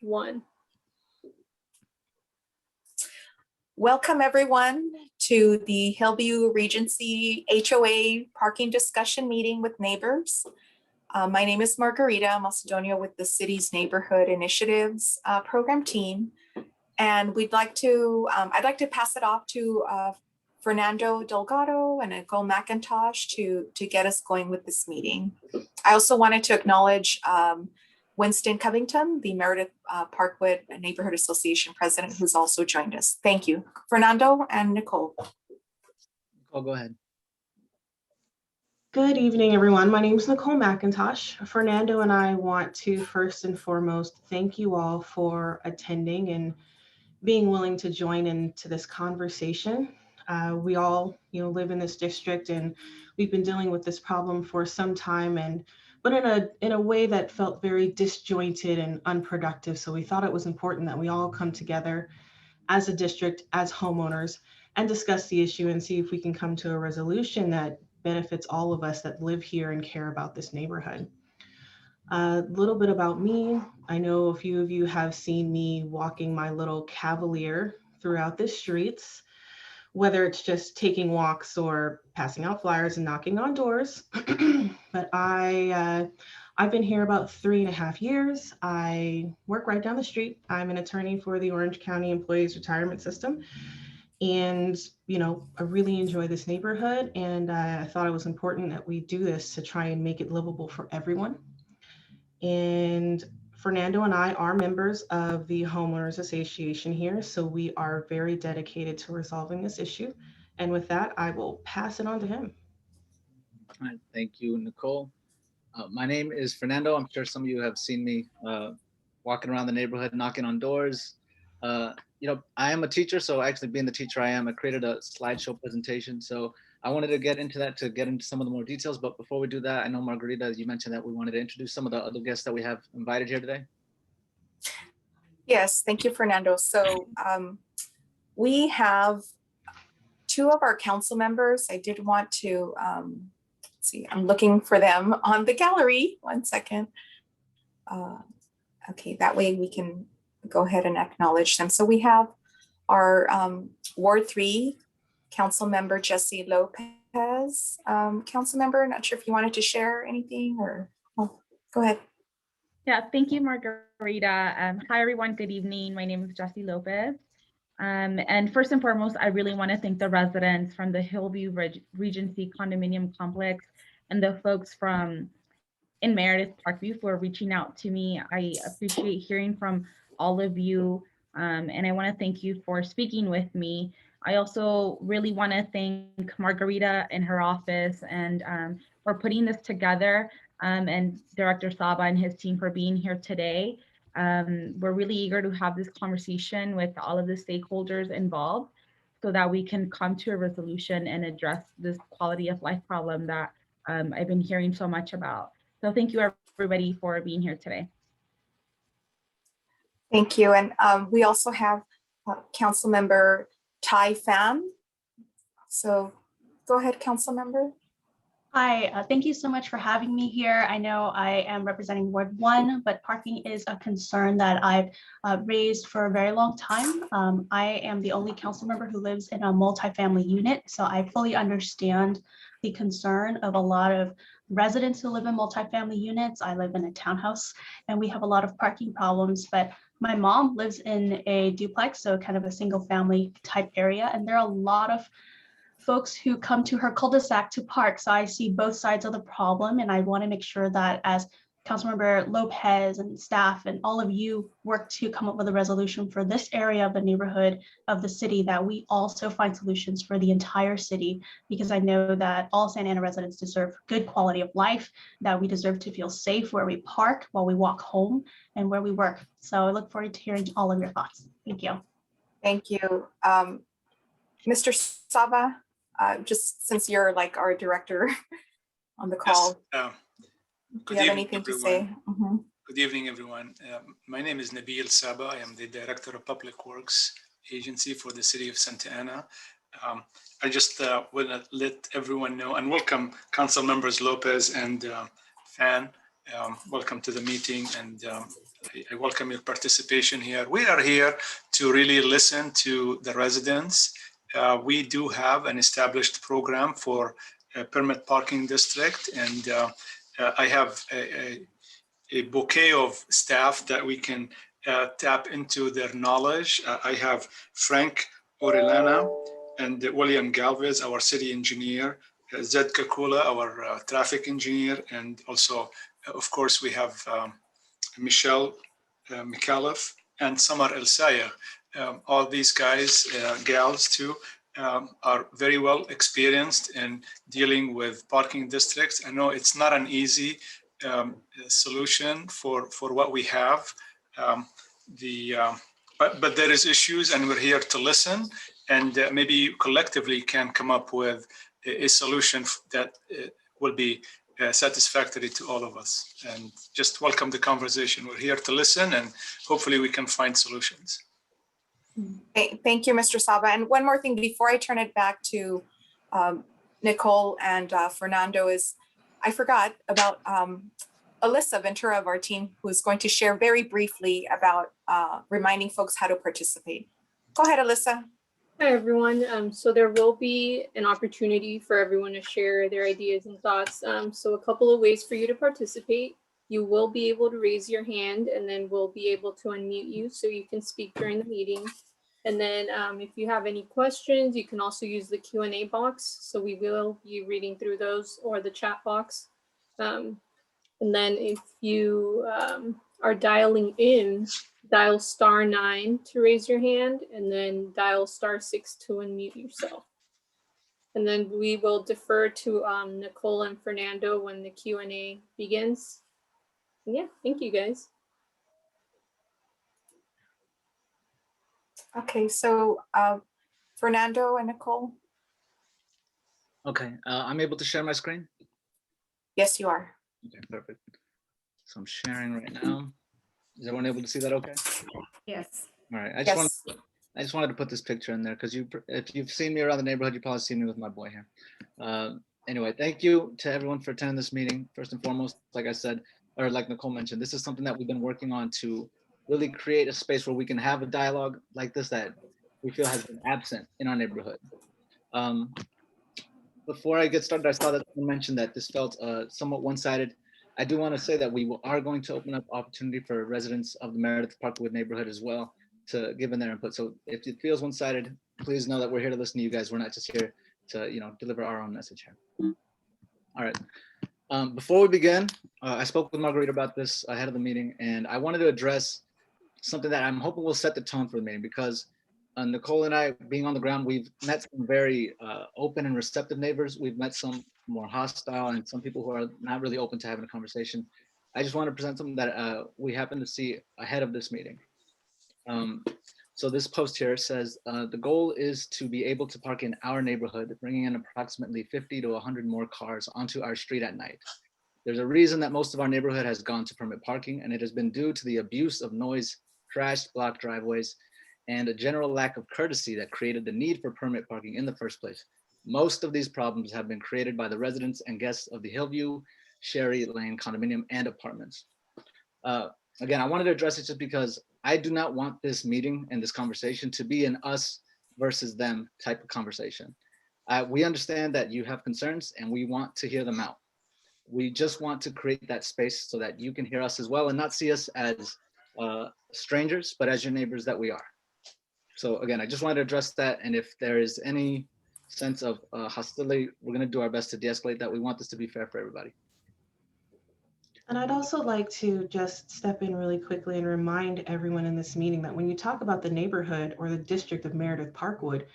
1. Welcome everyone to the Hillview Regency HOA parking discussion meeting with neighbors. My name is Margarita Macedonia with the city's neighborhood initiatives program team. And I'd like to pass it off to Fernando Delgado and Nicole McIntosh to get us going with this meeting. I also wanted to acknowledge Winston Covington, the Meredith Parkwood Neighborhood Association president, who's also joined us. Thank you. Fernando and Nicole. Nicole, go ahead. Good evening, everyone. My name is Nicole McIntosh. Fernando and I want to first and foremost thank you all for attending and being willing to join into this conversation. We all, live in this district, and we've been dealing with this problem for some time, but in a way that felt very disjointed and unproductive. So we thought it was important that we all come together as a district, as homeowners, and discuss the issue and see if we can come to a resolution that benefits all of us that live here and care about this neighborhood. A little bit about me. I know a few of you have seen me walking my little Cavalier throughout the streets, whether it's just taking walks or passing out flyers and knocking on doors. But I've been here about 3.5 years. I work right down the street. I'm an attorney for the Orange County Employees Retirement System. And, I really enjoy this neighborhood, and I thought it was important that we do this to try and make it livable for everyone. And Fernando and I are members of the Homeowners Association here, so we are very dedicated to resolving this issue. And with that, I will pass it on to him. All right, thank you, Nicole. My name is Fernando. I'm sure some of you have seen me walking around the neighborhood, knocking on doors. I am a teacher, so actually being the teacher I created a slideshow presentation. So I wanted to get into some of the more details. But before we do that, I know Margarita, you mentioned that we wanted to introduce some of the other guests that we have invited here today. Yes, thank you, Fernando. So we have 2 of our council members. I did want to see, I'm looking for them on the gallery. 1 second. Okay, that way we can go ahead and acknowledge them. So we have our Ward 3 council member, Jessie Lopez. Council member, not sure if you wanted to share anything or go ahead. Yeah, thank you, Margarita. Hi, everyone. Good evening. My name is Jessie Lopez. And first and foremost, I really want to thank the residents from the Hillview Regency condominium complex and the folks in Meredith Parkview for reaching out to me. I appreciate hearing from all of you, and I want to thank you for speaking with me. I also really want to thank Margarita and her office and for putting this together, and Director Saba and his team for being here today. We're really eager to have this conversation with all of the stakeholders involved so that we can come to a resolution and address this quality of life problem that I've been hearing so much about. So thank you, everybody, for being here today. Thank you. And we also have Councilmember Thai Pham. So go ahead, Councilmember. Hi, thank you so much for having me here. I know I am representing Ward 1, but parking is a concern that I've raised for a very long time. I am the only council member who lives in a multifamily unit, so I fully understand the concern of a lot of residents who live in multifamily units. I live in a townhouse, and we have a lot of parking problems, but my mom lives in a duplex, so kind of a single family type area, and there are a lot of folks who come to her cul-de-sac to park. So I see both sides of the problem, and I want to make sure that as Councilmember Lopez and staff and all of you work to come up with a resolution for this area of the neighborhood of the city, that we also find solutions for the entire city, because I know that all Santa Ana residents deserve good quality of life, that we deserve to feel safe where we park, while we walk home, and where we work. So I look forward to hearing all of your thoughts. Thank you. Thank you. Mr. Saba, just since you're like our director on the call, Yes, do you have anything to say? Mm-hmm. Good evening, everyone. My name is Nabil Saba. I am the Director of Public Works Agency for the City of Santa Ana. I just want to let everyone know and welcome Council Members Lopez and Phan welcome to the meeting, and I welcome your participation here. We are here to really listen to the residents. We do have an established program for a permit parking district, and I have a bouquet of staff that we can tap into their knowledge. I have Frank Orellana and William Galvez, our city engineer, Zed Kakula, our traffic engineer, and also, of course, we have Michelle McAuliffe and Samar El Sayed. All these guys, gals too, are very well experienced in dealing with parking districts. I know it's not an easy solution for what we have. But there is issues, and we're here to listen, and maybe collectively can come up with a solution that will be satisfactory to all of us. And just welcome the conversation. We're here to listen, and hopefully we can find solutions. Thank you, Mr. Saba. And one more thing before I turn it back to Nicole and Fernando is, I forgot about Alyssa Ventura of our team, who's going to share very briefly about reminding folks how to participate. Go ahead, Alyssa. Hi, everyone. So there will be an opportunity for everyone to share their ideas and thoughts. So a couple of ways for you to participate. You will be able to raise your hand, and then we'll be able to unmute you so you can speak during the meeting. And then if you have any questions, you can also use the Q&A box. So we will be reading through those, or the chat box. And then if you are dialing in, dial *9 to raise your hand, and then dial *6 to unmute yourself. And then we will defer to Nicole and Fernando when the Q&A begins. And yeah, thank you guys. Okay, so Fernando and Nicole. Okay, I'm able to share my screen? Yes, you are. Okay, perfect. So I'm sharing right now. Is everyone able to see that okay? Yes. All right, I Yes. just wanted to put this picture in there because if you've seen me around the neighborhood, you probably seen me with my boy here. Anyway, thank you to everyone for attending this meeting. First and foremost, like I said, or like Nicole mentioned, this is something that we've been working on to really create a space where we can have a dialogue like this that we feel has been absent in our neighborhood. Before I get started, I saw that you mentioned that this felt somewhat one-sided. I do want to say that we are going to open up opportunity for residents of the Meredith Parkwood neighborhood as well to give in their input. So if it feels one-sided, please know that we're here to listen to you guys. We're not just here to, deliver our own message here. All right. Before we begin, I spoke with Margarita about this ahead of the meeting, and I wanted to address something that I'm hoping will set the tone for the meeting, because Nicole and I, being on the ground, we've met some very open and receptive neighbors. We've met some more hostile and some people who are not really open to having a conversation. I just want to present something that we happen to see ahead of this meeting. So this post here says, the goal is to be able to park in our neighborhood, bringing in approximately 50 to 100 more cars onto our street at night. There's a reason that most of our neighborhood has gone to permit parking, and it has been due to the abuse of noise, trashed block driveways, and a general lack of courtesy that created the need for permit parking in the first place. Most of these problems have been created by the residents and guests of the Hillview, Sherry Lane condominium and apartments. Again, I wanted to address it just because I do not want this meeting and this conversation to be an us versus them type of conversation. We understand that you have concerns and we want to hear them out. We just want to create that space so that you can hear us as well and not see us as strangers, but as your neighbors that we are. So again, I just wanted to address that. And if there is any sense of hostility, we're going to do our best to de-escalate that. We want this to be fair for everybody. And I'd also like to just step in really quickly and remind everyone in this meeting that when you talk about the neighborhood or the district of Meredith Parkwood,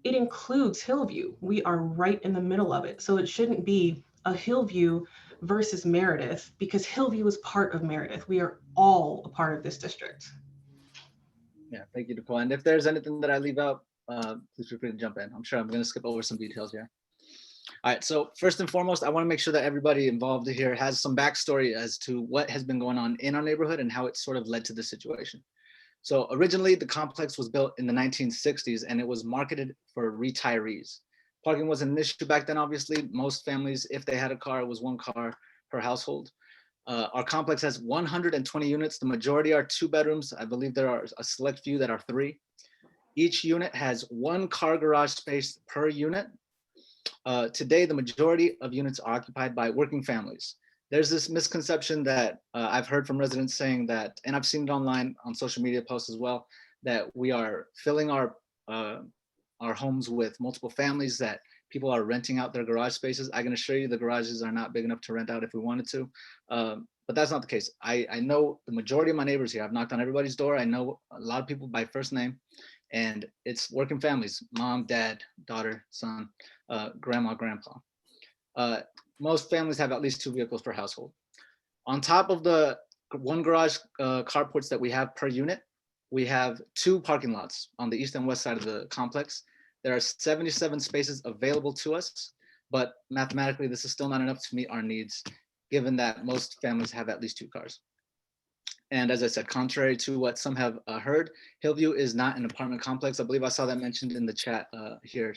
it includes Hillview. We are right in the middle of it. So it shouldn't be a Hillview versus Meredith, because Hillview is part of Meredith. We are all a part of this district. Yeah, thank you, Nicole. And if there's anything that I leave out, please feel free to jump in. I'm sure I'm going to skip over some details here. All right, so first and foremost, I want to make sure that everybody involved here has some backstory as to what has been going on in our neighborhood and how it sort of led to this situation. So originally, the complex was built in the 1960s and it was marketed for retirees. Parking wasn't an issue back then, obviously. Most families, if they had a car, it was one car per household. Our complex has 120 units. The majority are 2 bedrooms. I believe there are a select few that are 3. Each unit has 1 car garage space per unit. Today, the majority of units are occupied by working families. There's this misconception that I've heard from residents saying that, and I've seen it online on social media posts as well, that we are filling our homes with multiple families, that people are renting out their garage spaces. I can assure you the garages are not big enough to rent out if we wanted to, but that's not the case. I know the majority of my neighbors here. I've knocked on everybody's door. I know a lot of people by first name, and it's working families, mom, dad, daughter, son, grandma, grandpa. Most families have at least 2 vehicles per household. On top of the 1 garage carports that we have per unit, we have 2 parking lots on the east and west side of the complex. There are 77 spaces available to us, but mathematically, this is still not enough to meet our needs, given that most families have at least 2 cars. And as I said, contrary to what some have heard, Hillview is not an apartment complex. I believe I saw that mentioned in the chat here.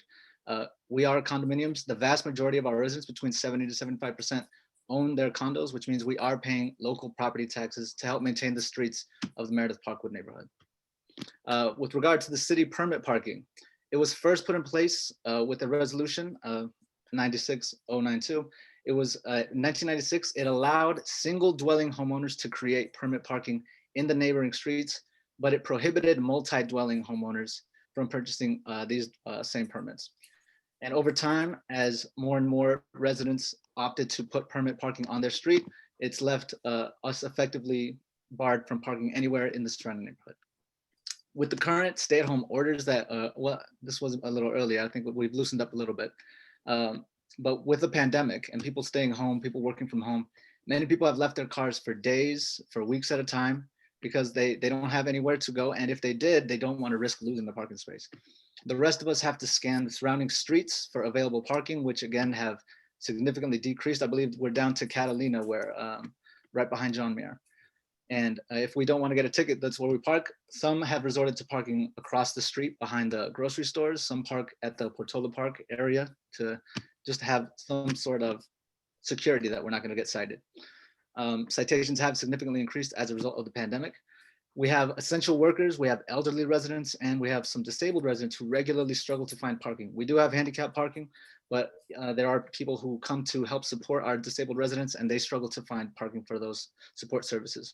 We are condominiums. The vast majority of our residents, between 70 to 75%, own their condos, which means we are paying local property taxes to help maintain the streets of the Meredith Parkwood neighborhood. With regard to the city permit parking, it was first put in place with a resolution 96092. It was 1996. It allowed single dwelling homeowners to create permit parking in the neighboring streets, but it prohibited multi-dwelling homeowners from purchasing these same permits. And over time, as more and more residents opted to put permit parking on their street, it's left us effectively barred from parking anywhere in the surrounding neighborhood. With the current stay-at-home orders that, well, this was a little earlier, I think we've loosened up a little bit. But with the pandemic and people staying home, people working from home, many people have left their cars for days, for weeks at a time, because they don't have anywhere to go. And if they did, they don't want to risk losing the parking space. The rest of us have to scan the surrounding streets for available parking, which again have significantly decreased. I believe we're down to Catalina, where right behind John Muir. And if we don't want to get a ticket, that's where we park. Some have resorted to parking across the street behind the grocery stores. Some park at the Portola Park area to just have some sort of security that we're not going to get cited. Citations have significantly increased as a result of the pandemic. We have essential workers, we have elderly residents, and we have some disabled residents who regularly struggle to find parking. We do have handicap parking, but there are people who come to help support our disabled residents, and they struggle to find parking for those support services.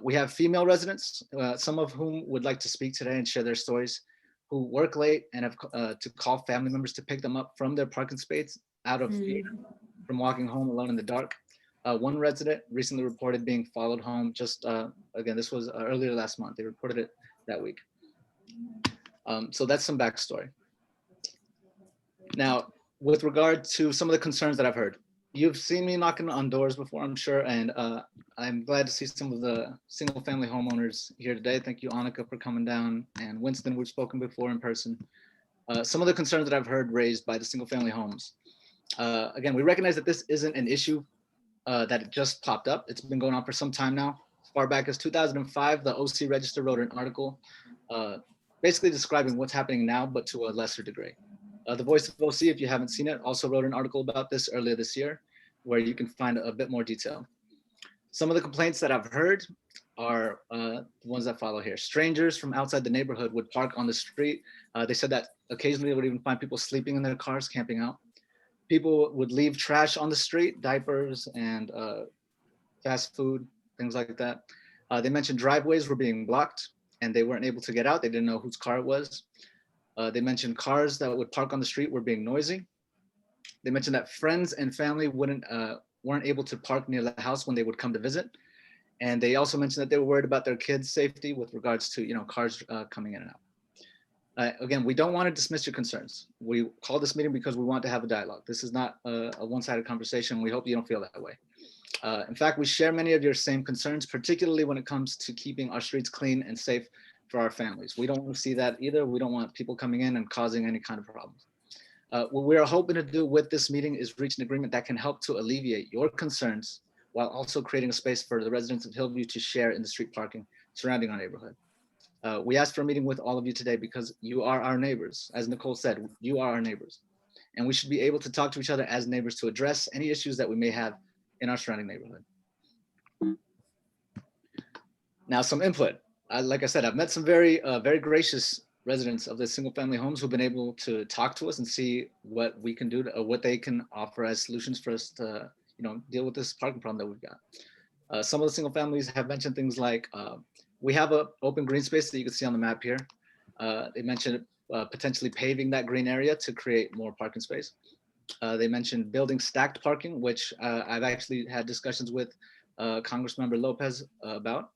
We have female residents, some of whom would like to speak today and share their stories, who work late and have to call family members to pick them up from their parking space out of fear from walking home alone in the dark. One resident recently reported being followed home just, again, this was earlier last month. They reported it that week. So that's some backstory. Now, with regard to some of the concerns that I've heard, you've seen me knocking on doors before, I'm sure, and I'm glad to see some of the single family homeowners here today. Thank you, Annika, for coming down, and Winston, we've spoken before in person. Some of the concerns that I've heard raised by the single family homes. Again, we recognize that this isn't an issue that it just popped up. It's been going on for some time now. As far back as 2005, the OC Register wrote an article basically describing what's happening now, but to a lesser degree. The Voice of OC, if you haven't seen it, also wrote an article about this earlier this year, where you can find a bit more detail. Some of the complaints that I've heard are the ones that follow here. Strangers from outside the neighborhood would park on the street. They said that occasionally they would even find people sleeping in their cars, camping out. People would leave trash on the street, diapers and fast food, things like that. They mentioned driveways were being blocked and they weren't able to get out. They didn't know whose car it was. They mentioned cars that would park on the street were being noisy. They mentioned that friends and family weren't able to park near the house when they would come to visit. And they also mentioned that they were worried about their kids' safety with regards to cars coming in and out. Again, we don't want to dismiss your concerns. We call this meeting because we want to have a dialogue. This is not a one-sided conversation. We hope you don't feel that way. In fact, we share many of your same concerns, particularly when it comes to keeping our streets clean and safe for our families. We don't want to see that either. We don't want people coming in and causing any kind of problems. What we are hoping to do with this meeting is reach an agreement that can help to alleviate your concerns while also creating a space for the residents of Hillview to share in the street parking surrounding our neighborhood. We asked for a meeting with all of you today because you are our neighbors. As Nicole said, you are our neighbors. And we should be able to talk to each other as neighbors to address any issues that we may have in our surrounding neighborhood. Now, some input. Like I said, I've met some very gracious residents of the single family homes who've been able to talk to us and see what we can do or what they can offer as solutions for us to, deal with this parking problem that we've got. Some of the single families have mentioned things like, we have an open green space that you can see on the map here. They mentioned potentially paving that green area to create more parking space. They mentioned building stacked parking, which I've actually had discussions with Congressmember Lopez about.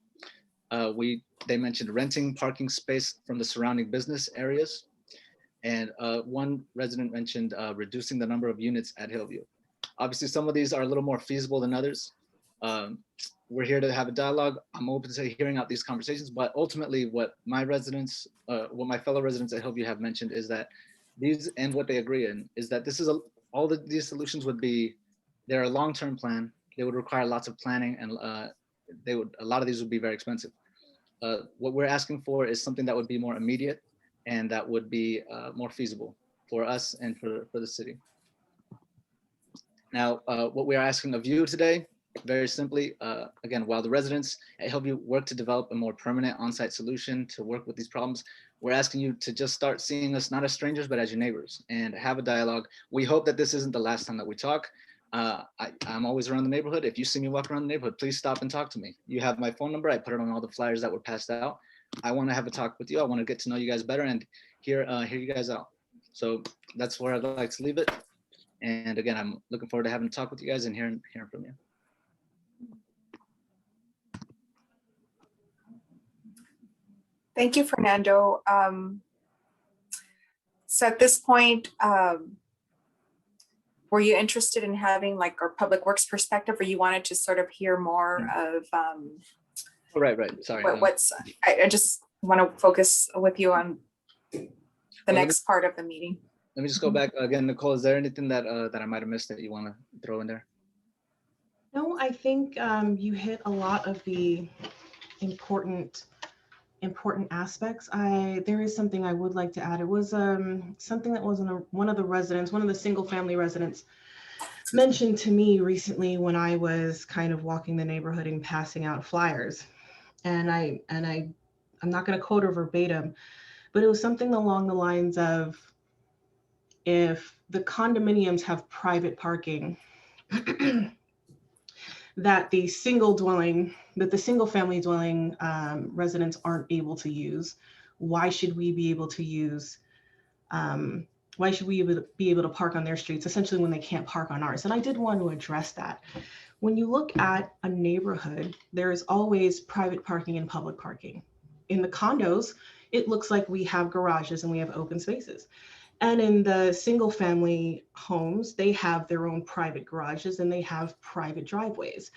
They mentioned renting parking space from the surrounding business areas. And one resident mentioned reducing the number of units at Hillview. Obviously, some of these are a little more feasible than others. We're here to have a dialogue. I'm open to hearing out these conversations, but ultimately what my residents, what my fellow residents at Hillview have mentioned is that these, and what they agree in, is that this is these solutions would be, they're a long-term plan. They would require lots of planning, and a lot of these would be very expensive. What we're asking for is something that would be more immediate and that would be more feasible for us and for the city. Now, what we are asking of you today, very simply, again, while the residents at Hillview work to develop a more permanent on-site solution to work with these problems, we're asking you to just start seeing us not as strangers, but as your neighbors, and have a dialogue. We hope that this isn't the last time that we talk. I'm always around the neighborhood. If you see me walk around the neighborhood, please stop and talk to me. You have my phone number. I put it on all the flyers that were passed out. I want to have a talk with you. I want to get to know you guys better and hear you guys out. So that's where I'd like to leave it. And again, I'm looking forward to having a talk with you guys and hearing from you. Thank you, Fernando. So at this point, were you interested in having like our public works perspective, or you wanted to sort of hear more of Right. Sorry. I just want to focus with you on the next part of the meeting. Let me just go back again, Nicole. Is there anything that I might have missed that you want to throw in there? No, I think you hit a lot of the important aspects. There is something I would like to add. It was something that one of the single family residents mentioned to me recently when I was kind of walking the neighborhood and passing out flyers. And I'm not going to quote her verbatim, but it was something along the lines of, if the condominiums have private parking, that the single family dwelling residents aren't able to use. Why should we be able to use, why should we be able to park on their streets, essentially, when they can't park on ours? And I did want to address that. When you look at a neighborhood, there is always private parking and public parking. In the condos, it looks like we have garages and we have open spaces. And in the single family homes, they have their own private garages and they have private driveways.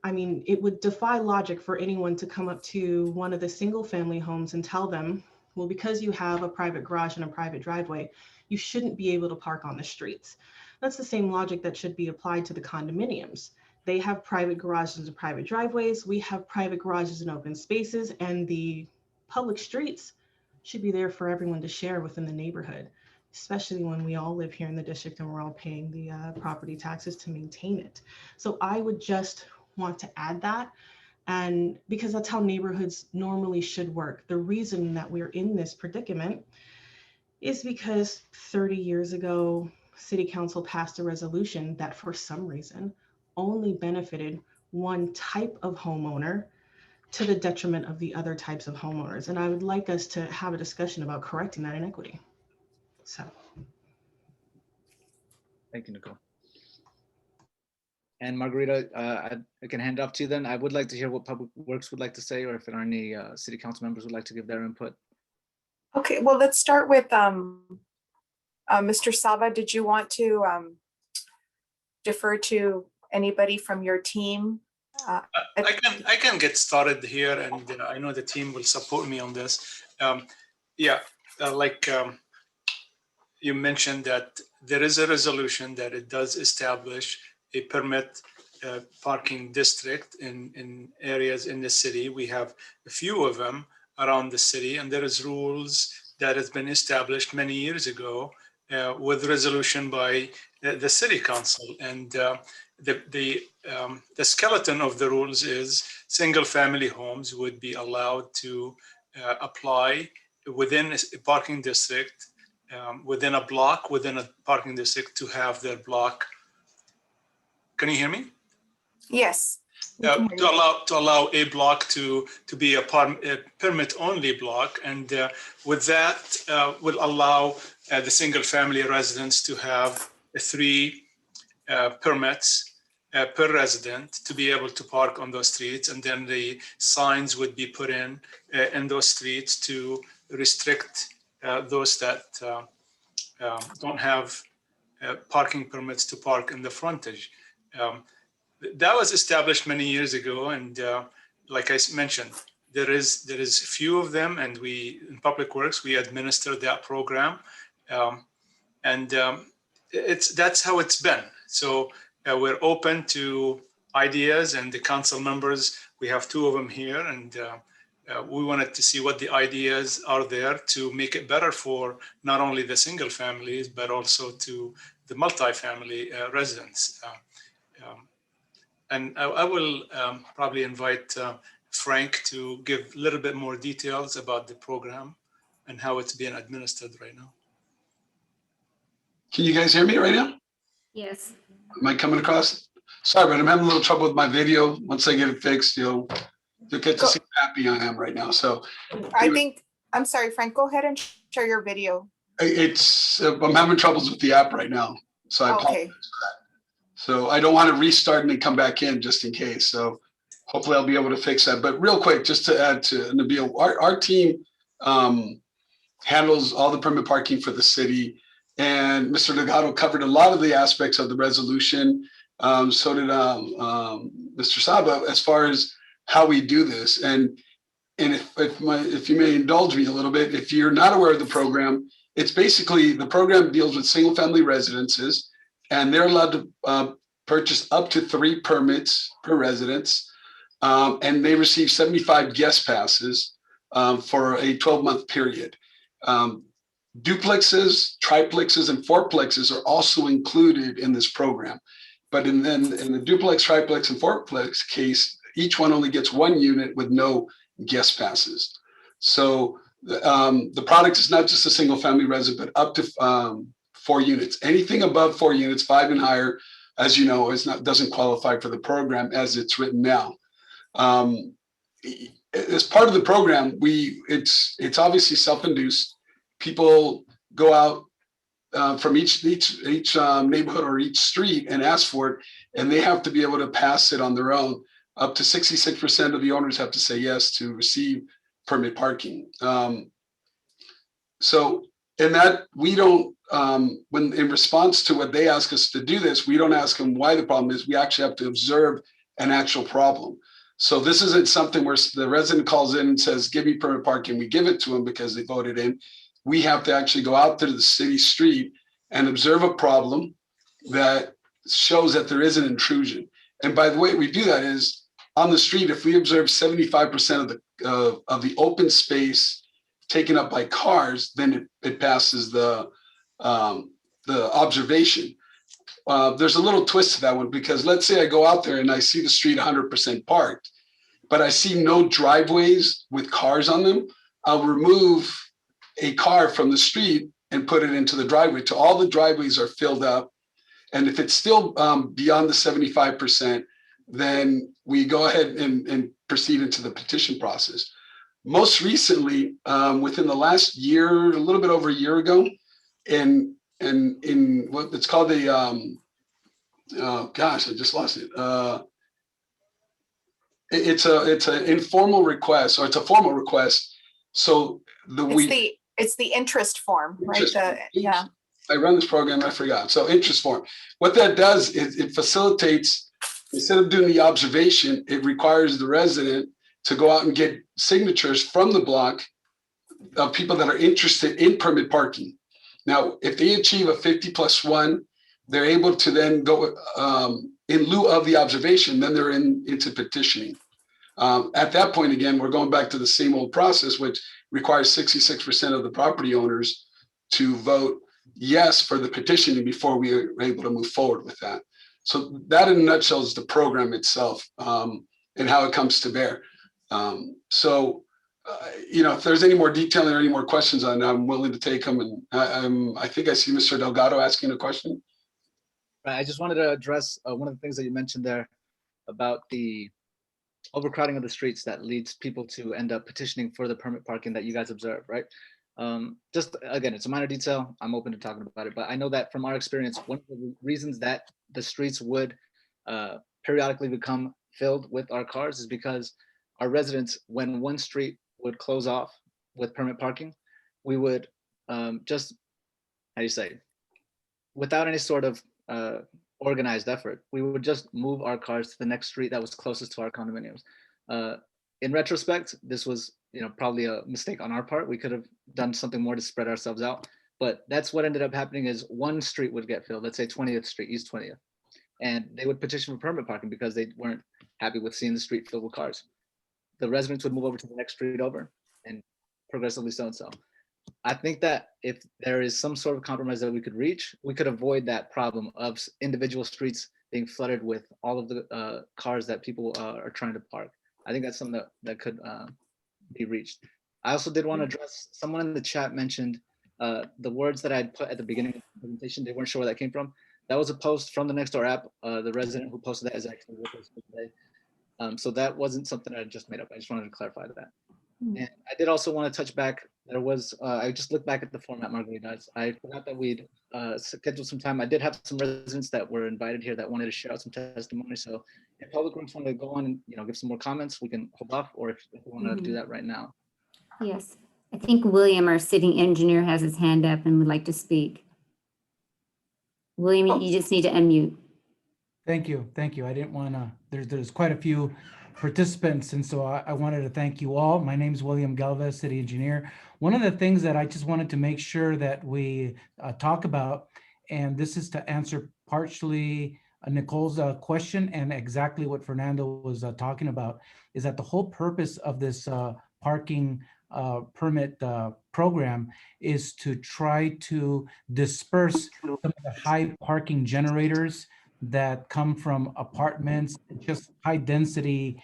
I mean, it would defy logic for anyone to come up to one of the single family homes and tell them, well, because you have a private garage and a private driveway, you shouldn't be able to park on the streets. That's the same logic that should be applied to the condominiums. They have private garages and private driveways. We have private garages and open spaces, and the public streets should be there for everyone to share within the neighborhood, especially when we all live here in the district and we're all paying the property taxes to maintain it. So I would just want to add that, and because that's how neighborhoods normally should work. The reason that we're in this predicament is because 30 years ago, City Council passed a resolution that for some reason only benefited one type of homeowner to the detriment of the other types of homeowners. And I would like us to have a discussion about correcting that inequity. So. Thank you, Nicole. And Margarita, I can hand it off to you then. I would like to hear what Public Works would like to say, or if there are any City Council members would like to give their input. Okay, well, let's start with Mr. Saba. Did you want to defer to anybody from your team? I can get started here, and I know the team will support me on this. You mentioned that there is a resolution that it does establish a permit parking district in areas in the city. We have a few of them around the city, and there is rules that has been established many years ago with resolution by the city council. And the skeleton of the rules is single-family homes would be allowed to apply within a parking district, within a block, within a parking district, to have their block. Can you hear me? Yes. To allow a block to be a permit-only block, and with that will allow the single-family residents to have 3 permits per resident to be able to park on those streets, and then the signs would be put in those streets to restrict those that don't have parking permits to park in the frontage. That was established many years ago, and like I mentioned, there is few of them, and we in Public Works we administer that program, and that's how it's been. So we're open to ideas, and the council members, we have 2 of them here, and we wanted to see what the ideas are there to make it better for not only the single families but also to the multi-family residents. And I will probably invite Frank to give a little bit more details about the program and how it's being administered right now. Can you guys hear me right now? Yes. Am I coming across? Sorry, but I'm having a little trouble with my video. Once I get it fixed, you'll get to see how happy I am right now. So I'm sorry, Frank, go ahead and share your video. I'm having troubles with the app right now. So I apologize for that. So I don't want to restart and then come back in just in case. So hopefully I'll be able to fix that. But real quick, just to add to Nabil, our team handles all the permit parking for the city. And Mr. Delgado covered a lot of the aspects of the resolution. So did Mr. Saba, as far as how we do this. And if you may indulge me a little bit, if you're not aware of the program, it's basically the program deals with single family residences, and they're allowed to purchase up to 3 permits per residence. And they receive 75 guest passes for a 12-month period. Duplexes, triplexes, and fourplexes are also included in this program. But in the duplex, triplex, and fourplex case, each one only gets 1 unit with no guest passes. So the product is not just a single family resident, but up to 4 units. Anything above 4 units, 5 and higher, as you know, doesn't qualify for the program as it's written now. As part of the program, it's obviously self-induced. People go out from each neighborhood or each street and ask for it, and they have to be able to pass it on their own. Up to 66% of the owners have to say yes to receive permit parking. So in that, we don't, when in response to what they ask us to do this, we don't ask them why the problem is. We actually have to observe an actual problem. So this isn't something where the resident calls in and says, give me permit parking. We give it to them because they voted in. We have to actually go out to the city street and observe a problem that shows that there is an intrusion. And by the way we do that is on the street, if we observe 75% of the open space taken up by cars, then it passes the observation. There's a little twist to that one, because let's say I go out there and I see the street 100% parked, but I see no driveways with cars on them. I'll remove a car from the street and put it into the driveway till all the driveways are filled up. And if it's still beyond the 75%, then we go ahead and proceed into the petition process. Most recently, within the last year, a little bit over a year ago, in what it's called the, oh gosh, I just lost it. It's an informal request, or it's a formal request. So it's the interest form, right? Yeah. I run this program, I forgot. So interest form. What that does is it facilitates, instead of doing the observation, it requires the resident to go out and get signatures from the block of people that are interested in permit parking. Now, if they achieve a 50+1, they're able to then go in lieu of the observation, then they're into petitioning. At that point, again, we're going back to the same old process, which requires 66% of the property owners to vote yes for the petitioning before we are able to move forward with that. So that in a nutshell is the program itself, and how it comes to bear. If there's any more detailing or any more questions on it, I'm willing to take them. And I think I see Mr. Delgado asking a question. Right, I just wanted to address one of the things that you mentioned there about the overcrowding of the streets that leads people to end up petitioning for the permit parking that you guys observe, right? Just again, it's a minor detail. I'm open to talking about it, but I know that from our experience, one of the reasons that the streets would periodically become filled with our cars is because our residents, when one street would close off with permit parking, we would just, how do you say, without any sort of organized effort, we would just move our cars to the next street that was closest to our condominiums. In retrospect, this was probably a mistake on our part. We could have done something more to spread ourselves out, but that's what ended up happening is one street would get filled, let's say 20th Street, East 20th, and they would petition for permit parking because they weren't happy with seeing the street filled with cars. The residents would move over to the next street over and progressively so and so. I think that if there is some sort of compromise that we could reach, we could avoid that problem of individual streets being flooded with all of the cars that people are trying to park. I think that's something that could be reached. I also did want to address, someone in the chat mentioned the words that I'd put at the beginning of the presentation. They weren't sure where that came from. That was a post from the Nextdoor app. The resident who posted that is actually with us today. So that wasn't something I just made up. I just wanted to clarify that. And I did also want to touch back. There was, I just looked back at the format, Margarita. I forgot that we'd scheduled some time. I did have some residents that were invited here that wanted to share out some testimony. So if public rooms want to go on and give some more comments, we can hold off, or if we want to do that right now. Yes, I think William, our sitting engineer, has his hand up and would like to speak. William, you just need to unmute. Thank you. Thank you. I didn't want to, there's quite a few participants, and so I wanted to thank you all. My name is William Galvez, city engineer. One of the things that I just wanted to make sure that we talk about, and this is to answer partially Nicole's question and exactly what Fernando was talking about, is that the whole purpose of this parking permit program is to try to disperse some of the high parking generators that come from apartments, just high density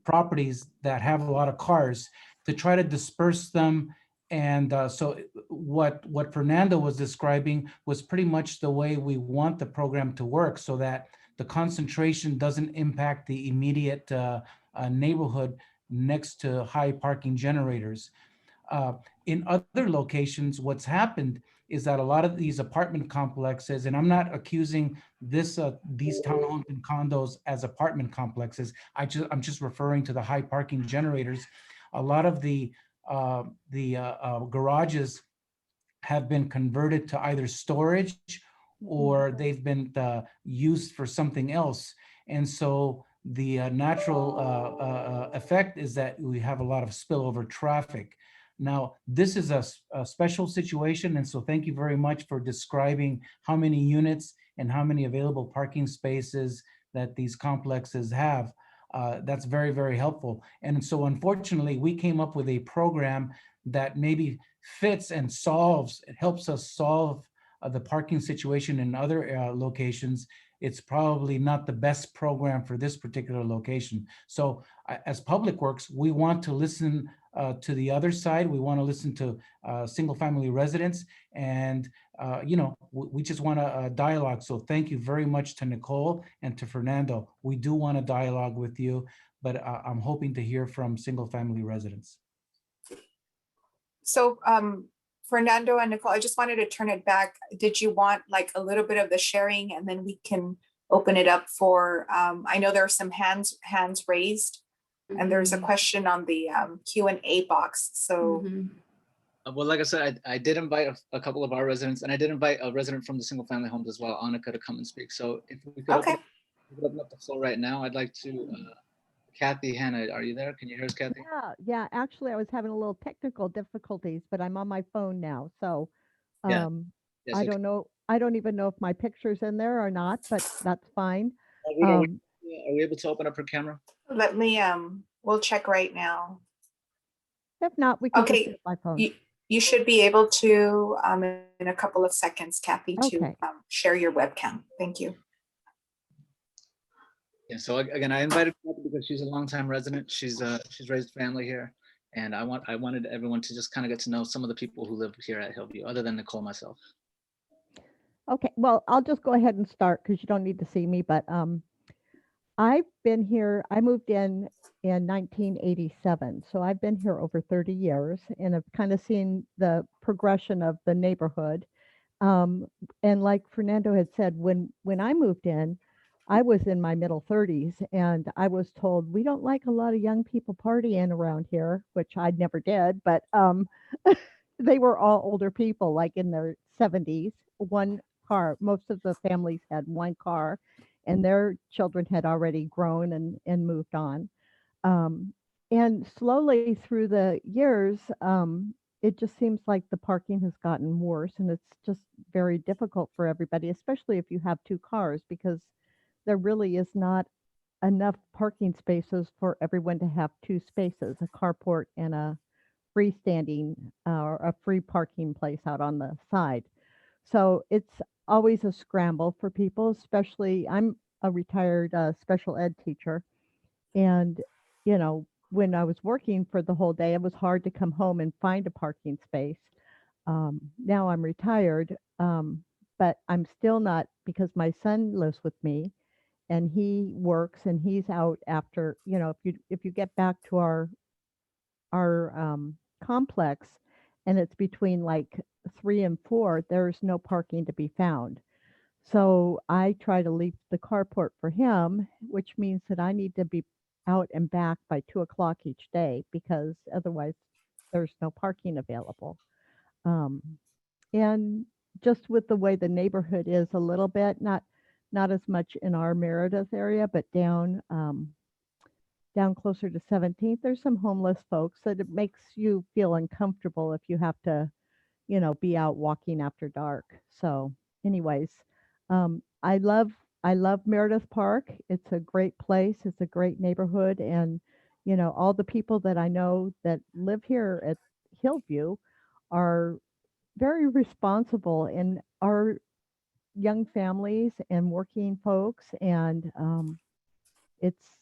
properties that have a lot of cars, to try to disperse them. And so what Fernando was describing was pretty much the way we want the program to work, so that the concentration doesn't impact the immediate neighborhood next to high parking generators. In other locations, what's happened is that a lot of these apartment complexes, and I'm not accusing these townhomes and condos as apartment complexes, I'm just referring to the high parking generators. A lot of the garages have been converted to either storage or they've been used for something else. And so the natural effect is that we have a lot of spillover traffic. Now, this is a special situation, and so thank you very much for describing how many units and how many available parking spaces that these complexes have. That's very, very helpful. And so unfortunately, we came up with a program that maybe fits and helps us solve the parking situation in other locations. It's probably not the best program for this particular location. So as Public Works, we want to listen to the other side. We want to listen to single family residents, and we just want a dialogue. So thank you very much to Nicole and to Fernando. We do want a dialogue with you, but I'm hoping to hear from single family residents. So Fernando and Nicole, I just wanted to turn it back. Did you want like a little bit of the sharing, and then we can open it up for, I know there are some hands raised, and there's a question on the Q&A box. So, well, like I said, I did invite a couple of our residents, and I did invite a resident from the single family homes as well, Annika, to come and speak. So if we could open up the floor right now, I'd like to, Kathy Hanna, are you there? Can you hear us, Kathy? Yeah. Actually, I was having a little technical difficulties, but I'm on my phone now. So Yes, I don't know. I don't even know if my picture's in there or not, but that's fine. Are we able to open up her camera? let me, we'll check right now. If not, we can Okay. just use my phone. You should be able to, in a couple of seconds, Kathy, to Okay. share your webcam. Thank you. Yeah, so again, I invited Kathy because she's a longtime resident. She's raised family here. And I wanted everyone to just kind of get to know some of the people who live here at Hillview, other than Nicole myself. Okay, well, I'll just go ahead and start because you don't need to see me, but I've been here, I moved in 1987, so I've been here over 30 years and I've kind of seen the progression of the neighborhood. And like Fernando had said, when I moved in, I was in my middle 30s and I was told we don't like a lot of young people partying around here, which I never did, but they were all older people, like in their 70s, one car. Most of the families had one car and their children had already grown and moved on. And slowly through the years, it just seems like the parking has gotten worse and it's just very difficult for everybody, especially if you have two cars, because there really is not enough parking spaces for everyone to have two spaces, a carport and a freestanding or a free parking place out on the side. So it's always a scramble for people, especially I'm a retired special ed teacher. And, you know, when I was working for the whole day, it was hard to come home and find a parking space. Now I'm retired, but I'm still not, because my son lives with me and he works and he's out after, you know, if you get back to our complex and it's between like 3 and 4, there's no parking to be found. So I try to leave the carport for him, which means that I need to be out and back by 2 o'clock each day because otherwise there's no parking available. And just with the way the neighborhood is a little bit, not as much in our Meredith area, but down closer to 17th, there's some homeless folks that it makes you feel uncomfortable if you have to, you know, be out walking after dark. So anyways, I love Meredith Park. It's a great place. It's a great neighborhood. And, you know, all the people that I know that live here at Hillview are very responsible and are young families and working folks. And it's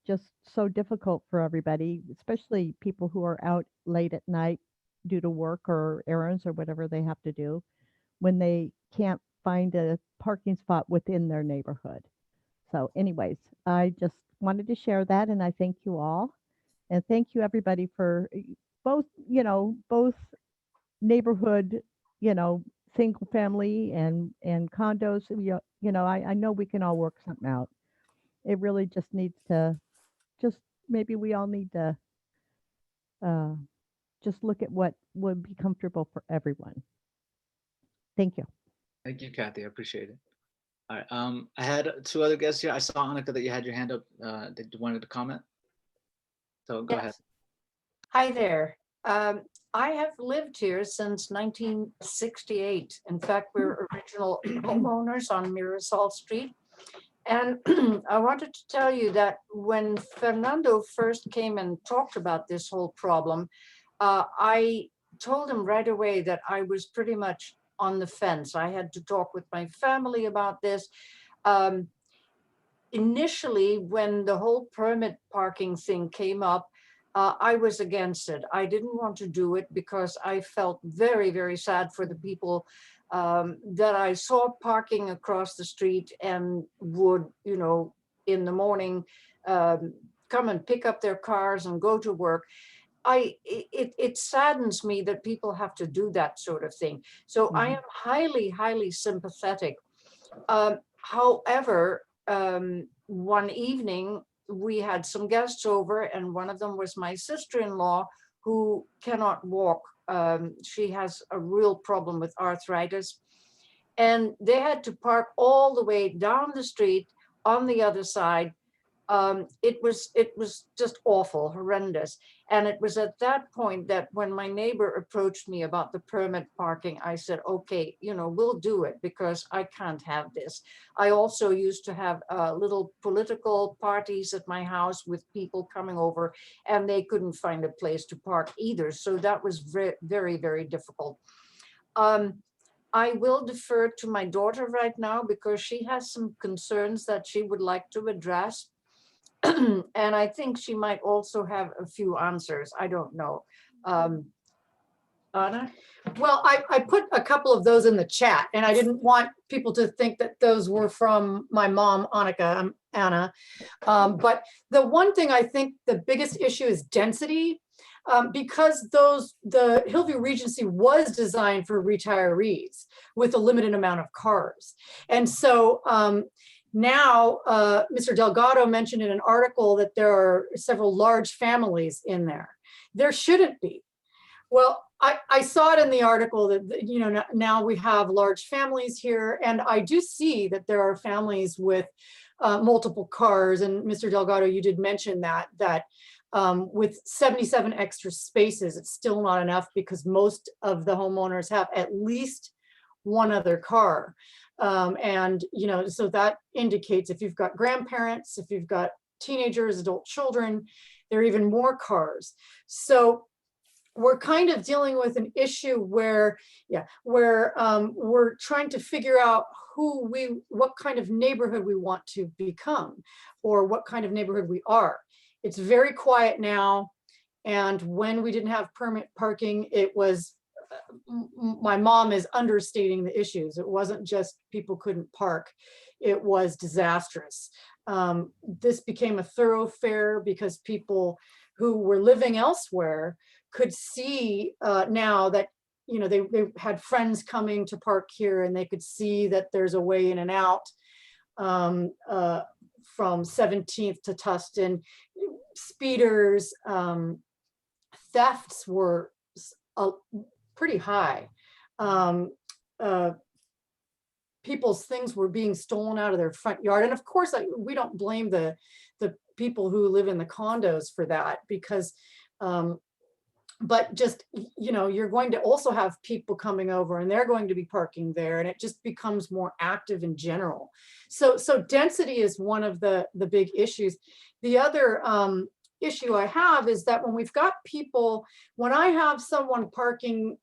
just so difficult for everybody, especially people who are out late at night due to work or errands or whatever they have to do when they can't find a parking spot within their neighborhood. So anyways, I just wanted to share that and I thank you all. And thank you everybody for both, you know, both neighborhood, you know, single family and condos. You know, I know we can all work something out. It really just needs to, just maybe we all need to just look at what would be comfortable for everyone. Thank you. Thank you, Kathy. I appreciate it. All right. I had 2 other guests here. I saw, Annika, that you had your hand up. Did you wanted to comment? So go ahead. Hi there. I have lived here since 1968. In fact, we're original homeowners on Mirasol Street. And I wanted to tell you that when Fernando first came and talked about this whole problem, I told him right away that I was pretty much on the fence. I had to talk with my family about this. Initially, when the whole permit parking thing came up, I was against it. I didn't want to do it because I felt very, very sad for the people that I saw parking across the street and would, you know, in the morning, come and pick up their cars and go to work. It saddens me that people have to do that sort of thing. So I am highly, highly sympathetic. However, one evening we had some guests over and one of them was my sister-in-law who cannot walk. She has a real problem with arthritis. And they had to park all the way down the street on the other side It was just awful, horrendous. And it was at that point that when my neighbor approached me about the permit parking, I said, okay, we'll do it because I can't have this. I also used to have little political parties at my house with people coming over, and they couldn't find a place to park either. So that was very, very, very difficult. I will defer to my daughter right now because she has some concerns that she would like to address. And I think she might also have a few answers. I don't know. Anna? Well, I put a couple of those in the chat, and I didn't want people to think that those were from my mom, Anna. But the one thing I think the biggest issue is density, because the Hillview Regency was designed for retirees with a limited amount of cars. And so now, Mr. Delgado mentioned in an article that there are several large families in there. There shouldn't be. Well, I saw it in the article that, now we have large families here, and I do see that there are families with multiple cars. And Mr. Delgado, you did mention that with 77 extra spaces, it's still not enough because most of the homeowners have at least one other car. And, so that indicates if you've got grandparents, if you've got teenagers, adult children, there are even more cars. So we're kind of dealing with an issue where we're trying to figure out what kind of neighborhood we want to become, or what kind of neighborhood we are. It's very quiet now. And when we didn't have permit parking, it was, my mom is understating the issues. It wasn't just people couldn't park. It was disastrous. This became a thoroughfare because people who were living elsewhere could see now that, they had friends coming to park here, and they could see that there's a way in and out from 17th to Tustin. Speeders, thefts were pretty high. People's things were being stolen out of their front yard. And of course, we don't blame the people who live in the condos for that, because but just, you're going to also have people coming over, and they're going to be parking there, and it just becomes more active in general. So density is one of the big issues. The other issue I have is that when we've got people, when I have someone parking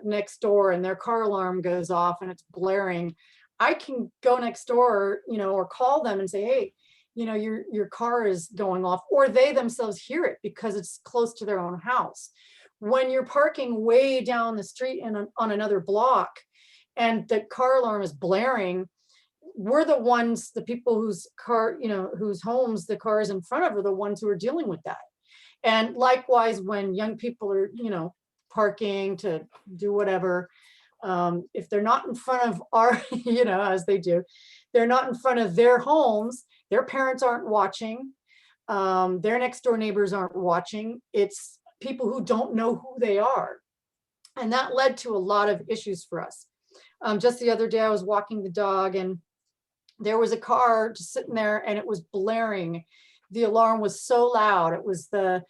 next door and their car alarm goes off and it's blaring, I can go next door, or call them and say, hey, your car is going off, or they themselves hear it because it's close to their own house. When you're parking way down the street and on another block and the car alarm is blaring, we're the people whose car, whose homes the car is in front of, are the ones who are dealing with that. And likewise, when young people are, parking to do whatever, if they're not in front of our, as they do, they're not in front of their homes, their parents aren't watching, their next door neighbors aren't watching. It's people who don't know who they are. And that led to a lot of issues for us. Just the other day, I was walking the dog, and there was a car just sitting there, and it was blaring. The alarm was so loud. It was the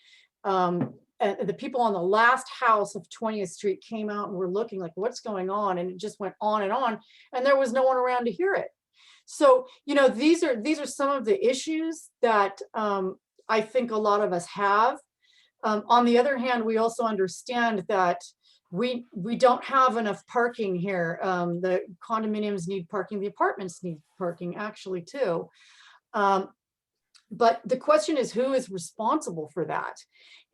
people on the last house of 20th Street came out and were looking like, what's going on? And it just went on, and there was no one around to hear it. So, these are some of the issues that I think a lot of us have. On the other hand, we also understand that we don't have enough parking here. The condominiums need parking, the apartments need parking actually too. But the question is, who is responsible for that?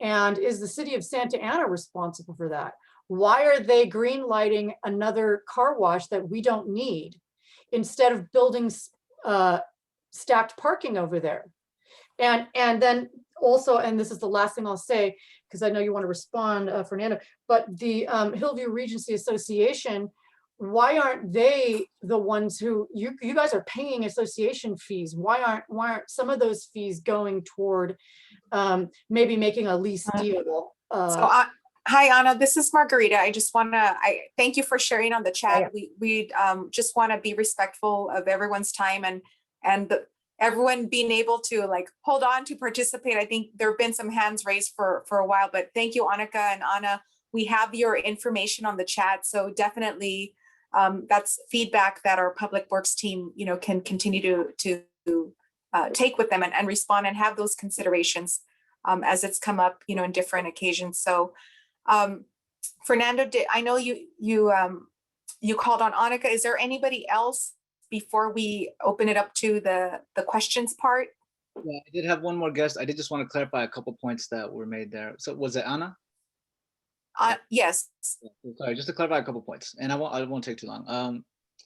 And is the city of Santa Ana responsible for that? Why are they green lighting another car wash that we don't need instead of building stacked parking over there? And then also, and this is the last thing I'll say, because I know you want to respond, Fernando, but the Hillview Regency Association, why aren't they the ones who, you guys are paying association fees? Why aren't some of those fees going toward maybe making a lease deal? Hi, Anna, this is Margarita. I just I thank you for sharing on the chat. We just want to be respectful of everyone's time, and everyone being able to like hold on to participate. I think there have been some hands raised for a while, but thank you, Annika and Anna. We have your information on the chat, so definitely that's feedback that our public works team, can continue to take with them and respond and have those considerations as it's come up, in different occasions. So, Fernando, I know you called on Annika. Is there anybody else before we open it up to the questions part? Yeah, I did have one more guest. I did just want to clarify a couple points that were made there. So was it Anna? Yes. Sorry, just to clarify a couple points, and I won't take too long.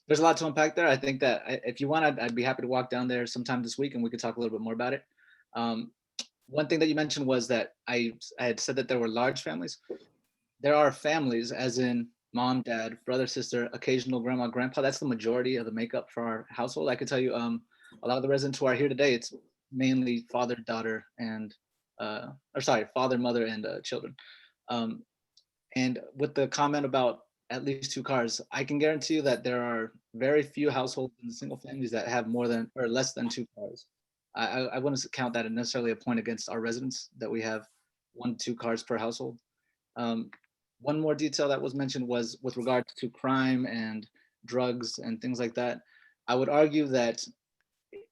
There's a lot to unpack there. I think that if you want, I'd be happy to walk down there sometime this week and we could talk a little bit more about it. One thing that you mentioned was that I had said that there were large families. There are families, as in mom, dad, brother, sister, occasional grandma, grandpa. That's the majority of the makeup for our household. I can tell you, a lot of the residents who are here today, it's mainly father, daughter, and father, mother, and children. And with the comment about at least 2 cars, I can guarantee you that there are very few households in the single families that have more than or less than 2 cars. I wouldn't count that necessarily a point against our residents that we have 1 to 2 cars per household. One more detail that was mentioned was with regard to crime and drugs and things like that. I would argue that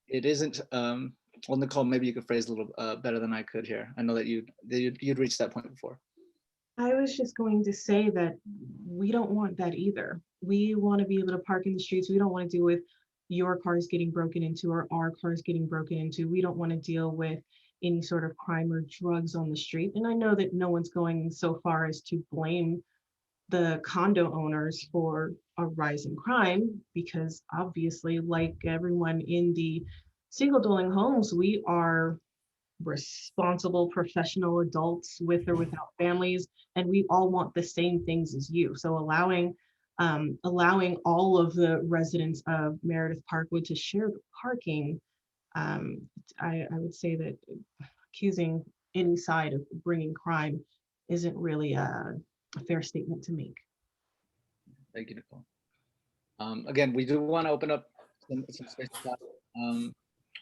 it isn't, well, Nicole, maybe you could phrase a little better than I could here. I know that you'd reached that point before. I was just going to say that we don't want that either. We want to be able to park in the streets. We don't want to deal with your cars getting broken into or our cars getting broken into. We don't want to deal with any sort of crime or drugs on the street. And I know that no one's going so far as to blame the condo owners for a rise in crime, because obviously, like everyone in the single dwelling homes, we are responsible professional adults with or without families, and we all want the same things as you. So allowing all of the residents of Meredith Parkwood to share the parking, I would say that accusing any side of bringing crime isn't really a fair statement to make. Thank you, Nicole. Again, we do want to open up some space to talk.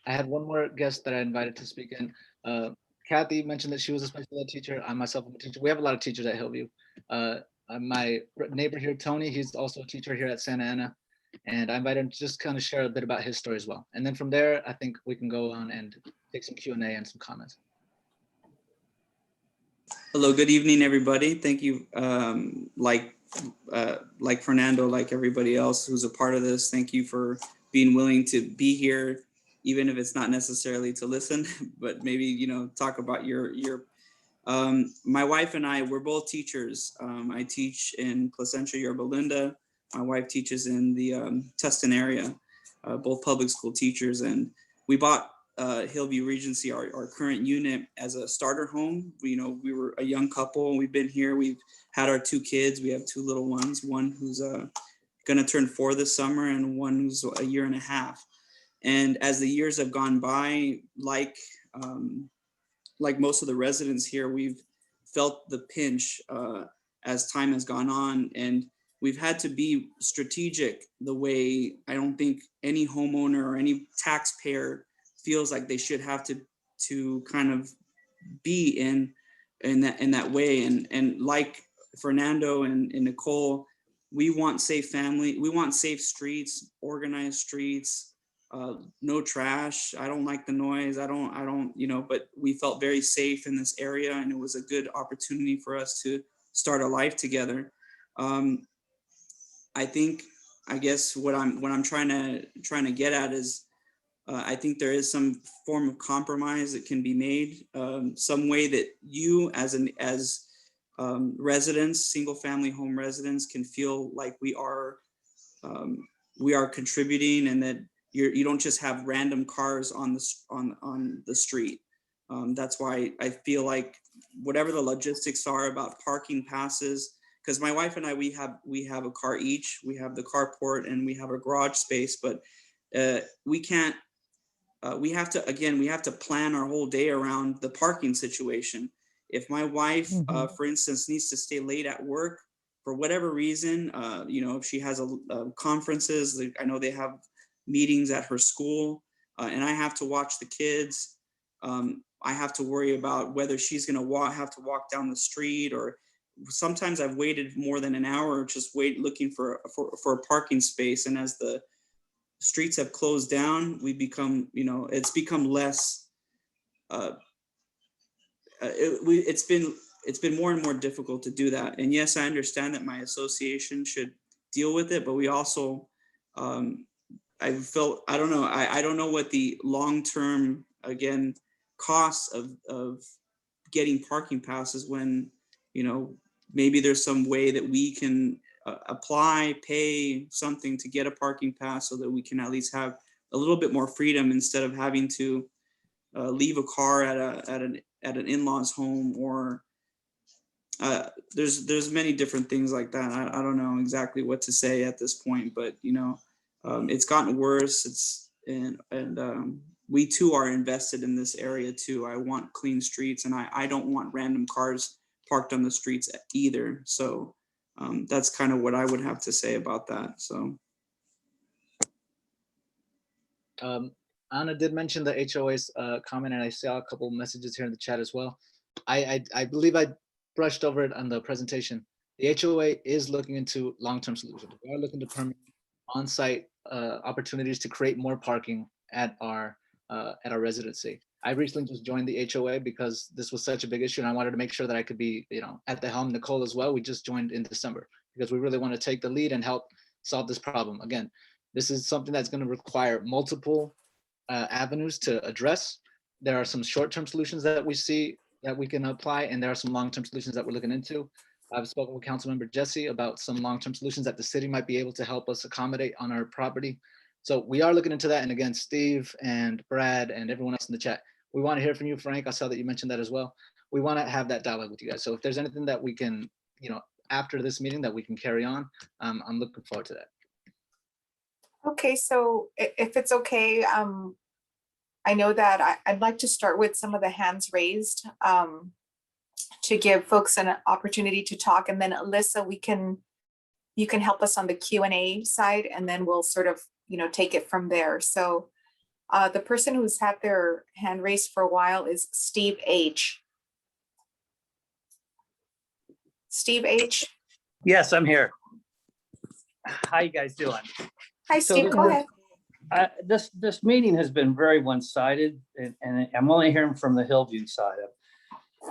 I had one more guest that I invited to speak in. Kathy mentioned that she was a special ed teacher. I myself am a teacher. We have a lot of teachers at Hillview. My neighbor here, Tony, he's also a teacher here at Santa Ana. And I invited him to just kind of share a bit about his story as well. And then from there, I think we can go on and take some Q&A and some comments. Hello, good evening, everybody. Thank you. Like Fernando, like everybody else who's a part of this, thank you for being willing to be here, even if it's not necessarily to listen, but maybe, talk about your my wife and I, we're both teachers. I teach in Placentia, Yorba Linda. My wife teaches in the Tustin area, both public school teachers. And we bought Hillview Regency, our current unit, as a starter home. We were a young couple. We've been here. We've had our 2 kids. We have 2 little ones, one who's going to turn 4 this summer and one who's a year and a half. And as the years have gone by, like most of the residents here, we've felt the pinch as time has gone on, and we've had to be strategic the way I don't think any homeowner or any taxpayer feels like they should have to kind of be in that way. And like Fernando and Nicole, we want safe family, we want safe streets, organized streets, no trash. I don't like the noise. I don't, but we felt very safe in this area, and it was a good opportunity for us to start a life together. I guess what I'm trying to get at is, I think there is some form of compromise that can be made, some way that you as residents, single family home residents, can feel like we are contributing, and that you don't just have random cars on the street. That's why I feel like whatever the logistics are about parking passes, because my wife and I, we have a car each. We have the carport and we have a garage space, but we can't. We have to plan our whole day around the parking situation. If my wife, for instance, needs to stay late at work for whatever reason, if she has conferences, I know they have meetings at her school, and I have to watch the kids. I have to worry about whether she's going to have to walk down the street, or sometimes I've waited more than an hour just looking for a parking space. And as the streets have closed down, we become, it's become less. It's been more and more difficult to do that. And yes, I understand that my association should deal with it, but we also, I don't know. I don't know what the long-term, again, costs of getting parking passes when, maybe there's some way that we can pay something to get a parking pass so that we can at least have a little bit more freedom instead of having to leave a car at an in-laws home, or there's many different things like that. I don't know exactly what to say at this point, but it's gotten worse. We too are invested in this area too. I want clean streets, and I don't want random cars parked on the streets either. So that's kind of what I would have to say about that. So. Anna did mention the HOA's comment, and I saw a couple messages here in the chat as well. I believe I brushed over it on the presentation. The HOA is looking into long-term solutions. We are looking to permit on-site opportunities to create more parking at our residency. I recently just joined the HOA because this was such a big issue, and I wanted to make sure that I could be, at the helm. Nicole as well. We just joined in December because we really want to take the lead and help solve this problem. Again, this is something that's going to require multiple avenues to address. There are some short-term solutions that we see that we can apply, and there are some long-term solutions that we're looking into. I've spoken with Councilmember Jessie about some long-term solutions that the city might be able to help us accommodate on our property. So we are looking into that. And again, Steve and Brad and everyone else in the chat, we want to hear from you, Frank. I saw that you mentioned that as well. We want to have that dialogue with you guys. So if there's anything that we can, after this meeting that we can carry on, I'm looking forward to that. Okay, so if it's okay, I know that I'd like to start with some of the hands raised to give folks an opportunity to talk, and then Alyssa, you can help us on the Q&A side, and then we'll sort of take it from there. So the person who's had their hand raised for a while is Steve H. Steve H. Yes, I'm here. How you guys doing? Hi, Steve. Go ahead. This meeting has been very one-sided, and I'm only hearing from the Hillview side of.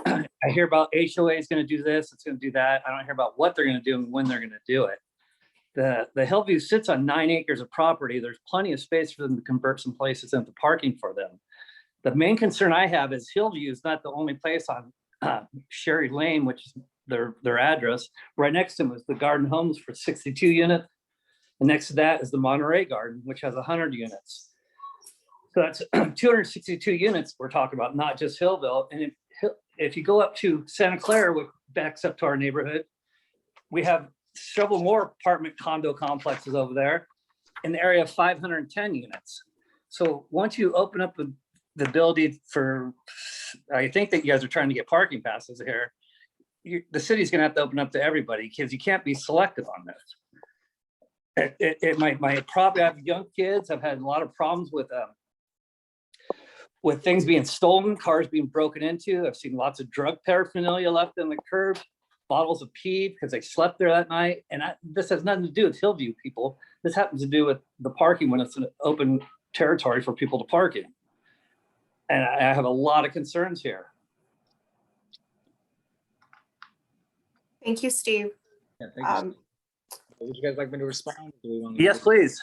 I hear about HOA is going to do this, it's going to do that. I don't hear about what they're going to do and when they're going to do it. The Hillview sits on 9 acres of property. There's plenty of space for them to convert some places into parking for them. The main concern I have is Hillview is not the only place on Sherry Lane, which is their address. Right next to them is the Garden Homes for 62 units. And next to that is the Monterey Garden, which has 100 units. So that's 262 units we're talking about, not just Hillville. And if you go up to Santa Clara, which backs up to our neighborhood, we have several more apartment condo complexes over there in the area of 510 units. So once you open up the ability for, I think that you guys are trying to get parking passes here, the city's gonna have to open up to everybody because you can't be selective on this. My property, I have young kids. I've had a lot of problems with things being stolen, cars being broken into. I've seen lots of drug paraphernalia left on the curb, bottles of pee because they slept there that night. And this has nothing to do with Hillview people. This happens to do with the parking when it's an open territory for people to park in. And I have a lot of concerns here. Thank you, Steve. Yeah, thank you. Would you guys like me to respond? Yes, please.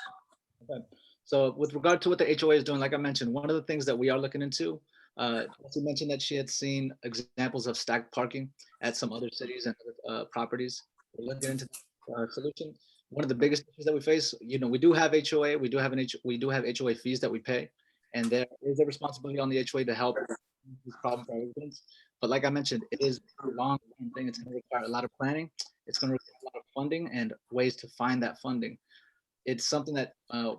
Okay. So with regard to what the HOA is doing, like I mentioned, one of the things that we are looking into, she mentioned that she had seen examples of stacked parking at some other cities and other properties. We're looking into the solution. One of the biggest issues that we face, we do have HOA, we do have HOA fees that we pay, and there is a responsibility on the HOA to help these problems for our residents. But like I mentioned, it is a long-term thing. It's going to require a lot of planning. It's going to require a lot of funding and ways to find that funding. It's something that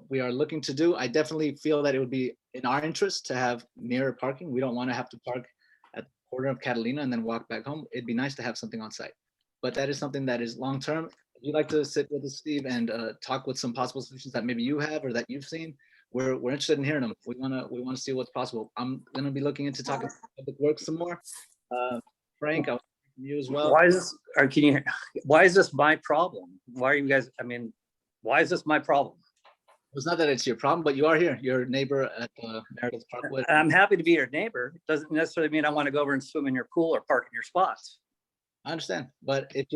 we are looking to do. I definitely feel that it would be in our interest to have mirror parking. We don't want to have to park at the corner of Catalina and then walk back home. It'd be nice to have something on site. But that is something that is long-term. If you'd like to sit with us, Steve, and talk with some possible solutions that maybe you have or that you've seen, we're interested in hearing them. We wanna see what's possible. I'm gonna be looking into talking to Public Works some more. Frank, I'll from you as well. Why is this, or can you, why is this my problem? Why are you guys, I mean, why is this my problem? It's not that it's your problem, but you are here. You're a neighbor at Meredith Parkwood. I'm happy to be your neighbor. Doesn't necessarily mean I want to go over and swim in your pool or park in your spots. I understand, but if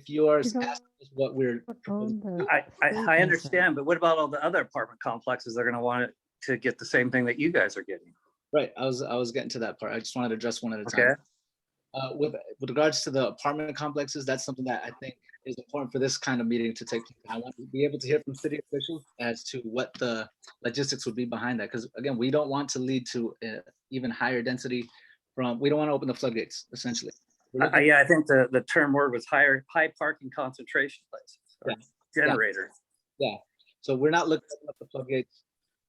you are asking us what we're proposing, I understand, but what about all the other apartment complexes that are going to want to get the same thing that you guys are getting? Right, I was getting to that part. I just wanted to address one at a time. Okay. With regards to the apartment complexes, that's something that I think is important for this kind of meeting to take place. I want to be able to hear from city officials as to what the logistics would be behind that. Because again, we don't want to lead to even higher density we don't want to open the floodgates, essentially. Yeah, I think the term word was high parking concentration places, or generators. Yeah, so we're not looking at the floodgates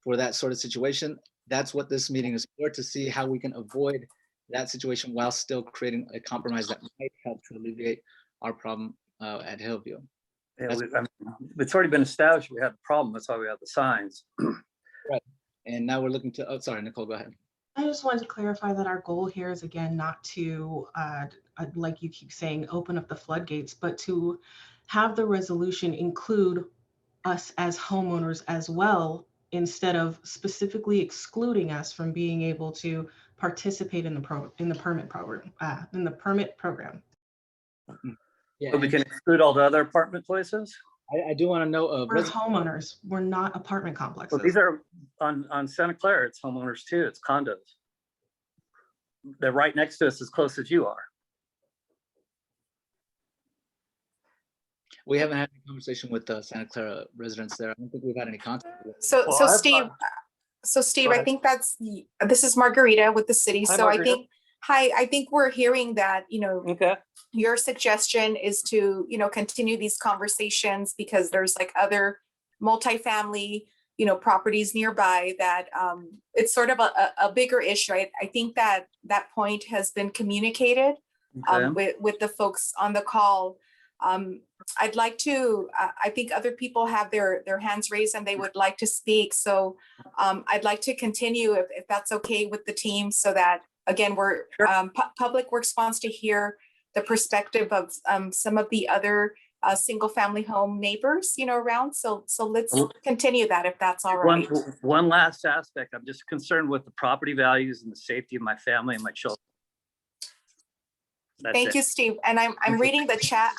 for that sort of situation. That's what this meeting is for, to see how we can avoid that situation while still creating a compromise that might help to alleviate our problem at Hillview. Yeah, it's already been established we have the problem. That's why we have the signs. Right. And now we're looking to, oh, sorry, Nicole, go ahead. I just wanted to clarify that our goal here is, again, not to, like you keep saying, open up the floodgates, but to have the resolution include us as homeowners as well, instead of specifically excluding us from being able to participate in the permit program. Yeah, but we can exclude all the other apartment places. I do want to know. We're homeowners. We're not apartment complexes. Well, these are on Santa Clara. It's homeowners too. It's condos. They're right next to us, as close as you are. We haven't had any conversation with the Santa Clara residents there. I don't think we've had any contact with them. So Steve, I think this is Margarita with the city. Hi, so Margarita. I think we're hearing that, Okay. your suggestion is to, continue these conversations because there's like other multifamily, properties nearby that it's sort of a bigger issue. I think that point has been communicated with the folks on the call. I'd like to, I think other people have their hands raised and they would like to speak. So I'd like to continue if that's okay with the team, so that, again, we're Public Works wants to hear the perspective of some of the other single family home neighbors, around. So let's continue that if that's all right. One last aspect. I'm just concerned with the property values and the safety of my family and my children. Thank you, Steve. And I'm reading the chat.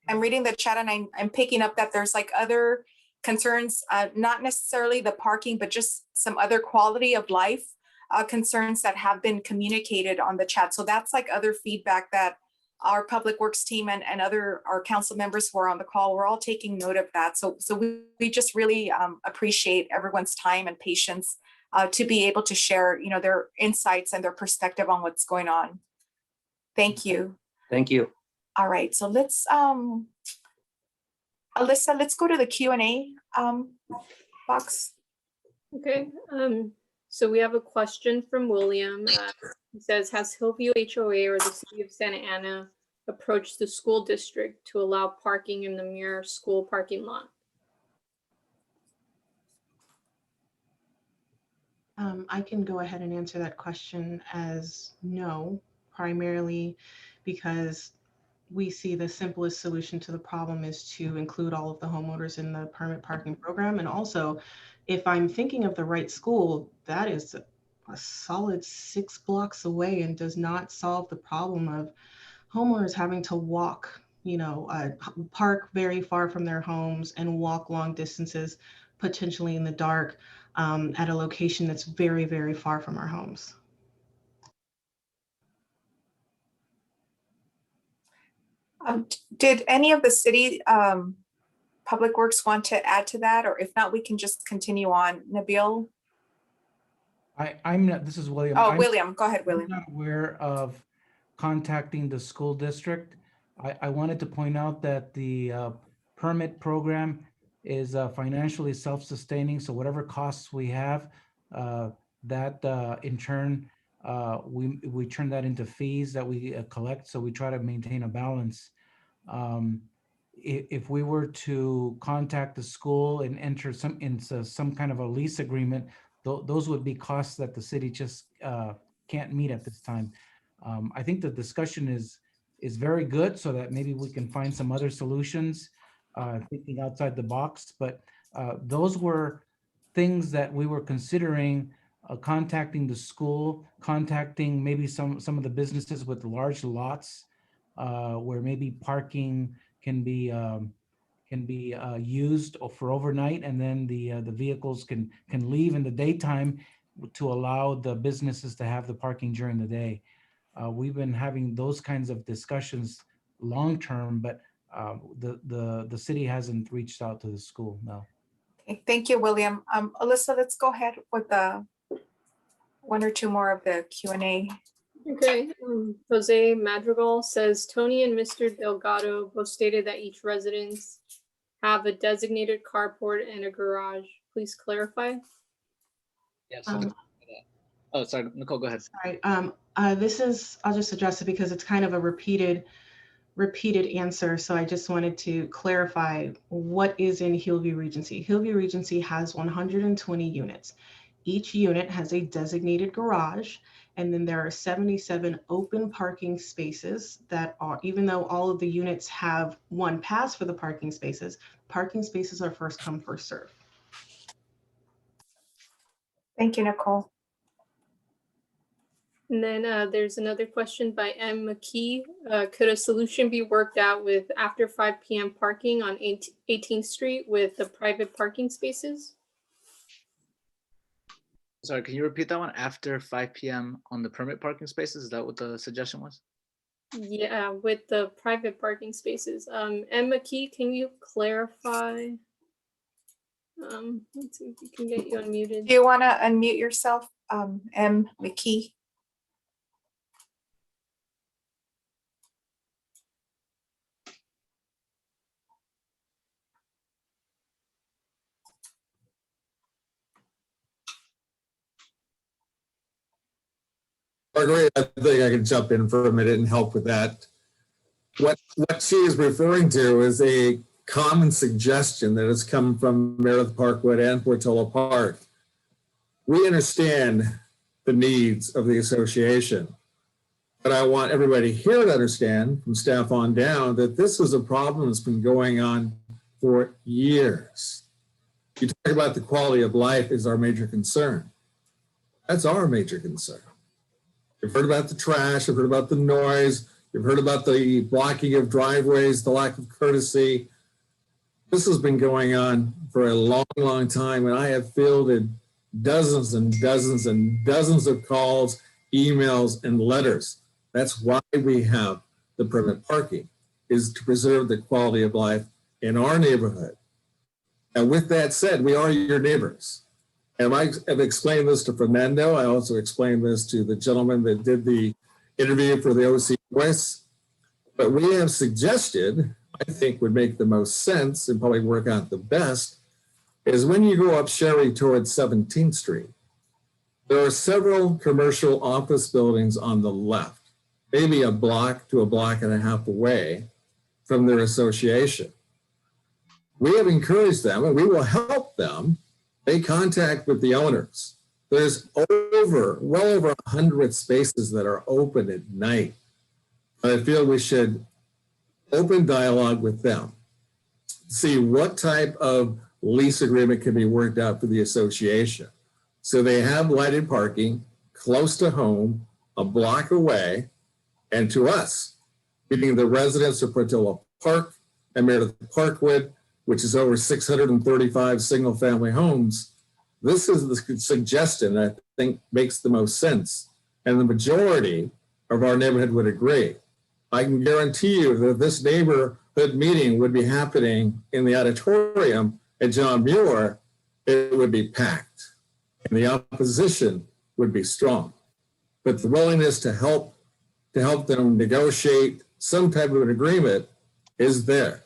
I'm reading the chat and I'm picking up that there's like other concerns, not necessarily the parking, but just some other quality of life concerns that have been communicated on the chat. So that's like other feedback that our Public Works team and our council members who are on the call, we're all taking note of that. So we just really appreciate everyone's time and patience to be able to share, their insights and their perspective on what's going on. Thank you. Thank you. All right, so let's, Alyssa, let's go to the Q&A box. Okay, so we have a question from William. He says, has Hillview HOA or the city of Santa Ana approached the school district to allow parking in the Muir school parking lot? I can go ahead and answer that question as no, primarily because we see the simplest solution to the problem is to include all of the homeowners in the permit parking program. And also, if I'm thinking of the right school, that is a solid 6 blocks away and does not solve the problem of homeowners having to walk, park very far from their homes and walk long distances, potentially in the dark, at a location that's very, very far from our homes. Did any of the city Public Works want to add to that? Or if not, we can just continue on. Nabil? I'm not, this is William. Oh, William, go ahead, William. I'm not aware of contacting the school district. I wanted to point out that the permit program is financially self-sustaining. So whatever costs we have, that in turn, we turn that into fees that we collect. So we try to maintain a balance. if we were to contact the school and enter into some kind of a lease agreement, those would be costs that the city just can't meet at this time. I think the discussion is very good, so that maybe we can find some other solutions, thinking outside the box. But those were things that we were considering, contacting the school, contacting maybe some of the businesses with large lots, where maybe parking can be used for overnight, and then the vehicles can leave in the daytime to allow the businesses to have the parking during the day. We've been having those kinds of discussions long term, but the city hasn't reached out to the school. No. Okay, thank you, William. Alyssa, let's go ahead with the one or two more of the Q&A. Okay, Jose Madrigal says, Tony and Mr. Delgado both stated that each residence have a designated carport and a garage. Please clarify. Yes. Oh, sorry, Nicole, go ahead. Sorry, I'll just address it because it's kind of a repeated answer. So I just wanted to clarify what is in Hillview Regency. Hillview Regency has 120 units. Each unit has a designated garage, and then there are 77 open parking spaces that are, even though all of the units have one pass for the parking spaces are first come, first serve. Thank you, Nicole. And then there's another question by M. McKee. Could a solution be worked out with after 5 p.m. parking on 18th Street with the private parking spaces? Sorry, can you repeat that one? After 5 p.m. on the permit parking spaces? Is that what the suggestion was? Yeah, with the private parking spaces. M. McKee, can you clarify? Let's see if we can get you unmuted. Do you want to unmute yourself, M. McKee? Marguerite, I think I can jump in for a minute and help with that. What she is referring to is a common suggestion that has come from Meredith Parkwood and Portola Park. We understand the needs of the association, but I want everybody here to understand, from staff on down, that this is a problem that's been going on for years. You talk about the quality of life is our major concern. That's our major concern. You've heard about the trash, you've heard about the noise, you've heard about the blocking of driveways, the lack of courtesy. This has been going on for a long, long time, and I have fielded dozens and dozens and dozens of calls, emails, and letters. That's why we have the permit parking, is to preserve the quality of life in our neighborhood. And with that said, we are your neighbors. And I have explained this to Fernando. I also explained this to the gentleman that did the interview for the OC Voice. But we have suggested, I think would make the most sense and probably work out the best, is when you go up Sherry towards 17th Street, there are several commercial office buildings on the left, maybe a block to a block and a half away from their association. We have encouraged them, and we will help them make contact with the owners. There's well over 100 spaces that are open at night. I feel we should open dialogue with them, see what type of lease agreement can be worked out for the association. So they have lighted parking close to home, a block away, and to us, meaning the residents of Portola Park and Meredith Parkwood, which is over 635 single-family homes. This is the suggestion that I think makes the most sense. And the majority of our neighborhood would agree. I can guarantee you that this neighborhood meeting would be happening in the auditorium at John Muir, it would be packed. And the opposition would be strong. But the willingness to help them negotiate some type of an agreement is there.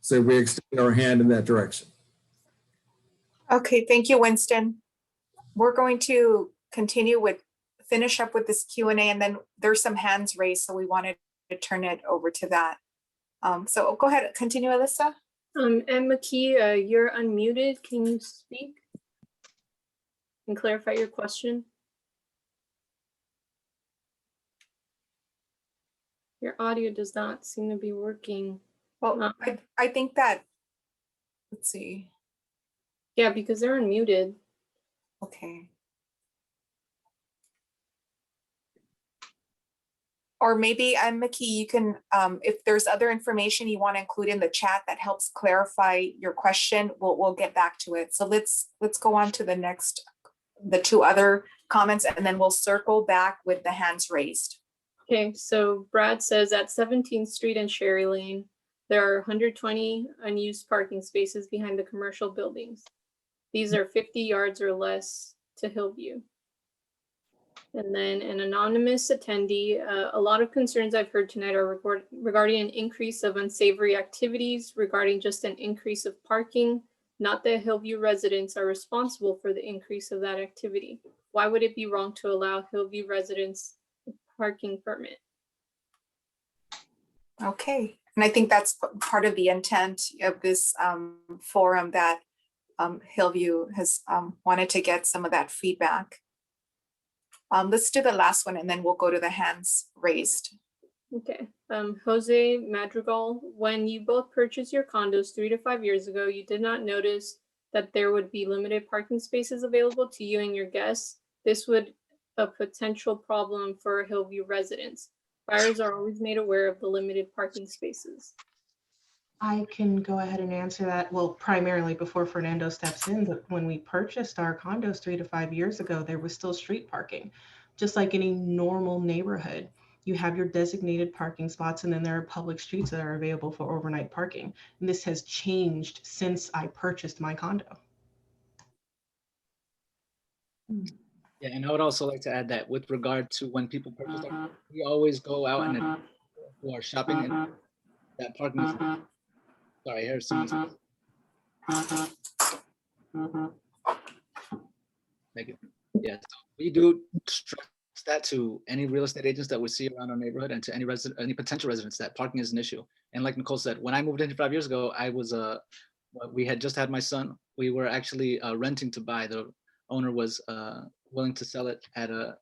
So we extend our hand in that direction. Okay, thank you, Winston. We're going to finish up with this Q&A, and then there's some hands raised, so we wanted to turn it over to that. So go ahead, continue, Alyssa. And McKee, you're unmuted. Can you speak and clarify your question? Your audio does not seem to be working. Well, I think that, let's see. Yeah, because they're unmuted. Okay. Or maybe, McKee, you can, if there's other information you want to include in the chat that helps clarify your question, we'll get back to it. So let's go on to the next, the two other comments, and then we'll circle back with the hands raised. Okay, so Brad says at 17th Street and Sherry Lane, there are 120 unused parking spaces behind the commercial buildings. These are 50 yards or less to Hillview. And then an anonymous attendee, a lot of concerns I've heard tonight are regarding an increase of unsavory activities, regarding just an increase of parking, not that Hillview residents are responsible for the increase of that activity. Why would it be wrong to allow Hillview residents a parking permit? Okay, and I think that's part of the intent of this forum, that Hillview has wanted to get some of that feedback. Let's do the last one and then we'll go to the hands raised. Okay, Jose Madrigal, when you both purchased your condos 3 to 5 years ago, you did not notice that there would be limited parking spaces available to you and your guests. This would a potential problem for Hillview residents. Buyers are always made aware of the limited parking spaces. I can go ahead and answer that. Well, primarily before Fernando steps in, but when we purchased our condos 3 to 5 years ago, there was still street parking. Just like any normal neighborhood, you have your designated parking spots, and then there are public streets that are available for overnight parking. And this has changed since I purchased my condo. Yeah, and I would also like to add that with regard to when people purchase, we always go out and who are shopping, and that parking is. Sorry, here's someone's. Thank you. Yeah, so we do stress that to any real estate agents that we see around our neighborhood, and to any potential residents, that parking is an issue. And like Nicole said, when I moved in 5 years ago, I was we had just had my son. We were actually renting to buy. The owner was willing to sell it at a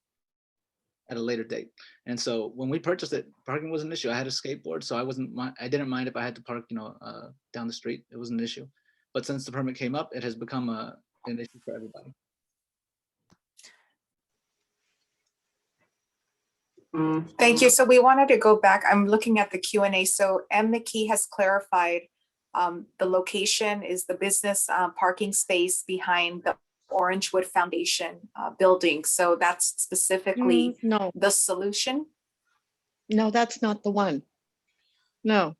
later date. And so when we purchased it, parking was an issue. I had a skateboard, so I didn't mind if I had to park, down the street. It wasn't an issue. But since the permit came up, it has become an issue for everybody. Thank you. So we wanted to go back. I'm looking at the Q&A. So M. McKee has clarified the location is the business parking space behind the Orangewood Foundation building. So that's specifically no, the solution. no, that's not the one. No.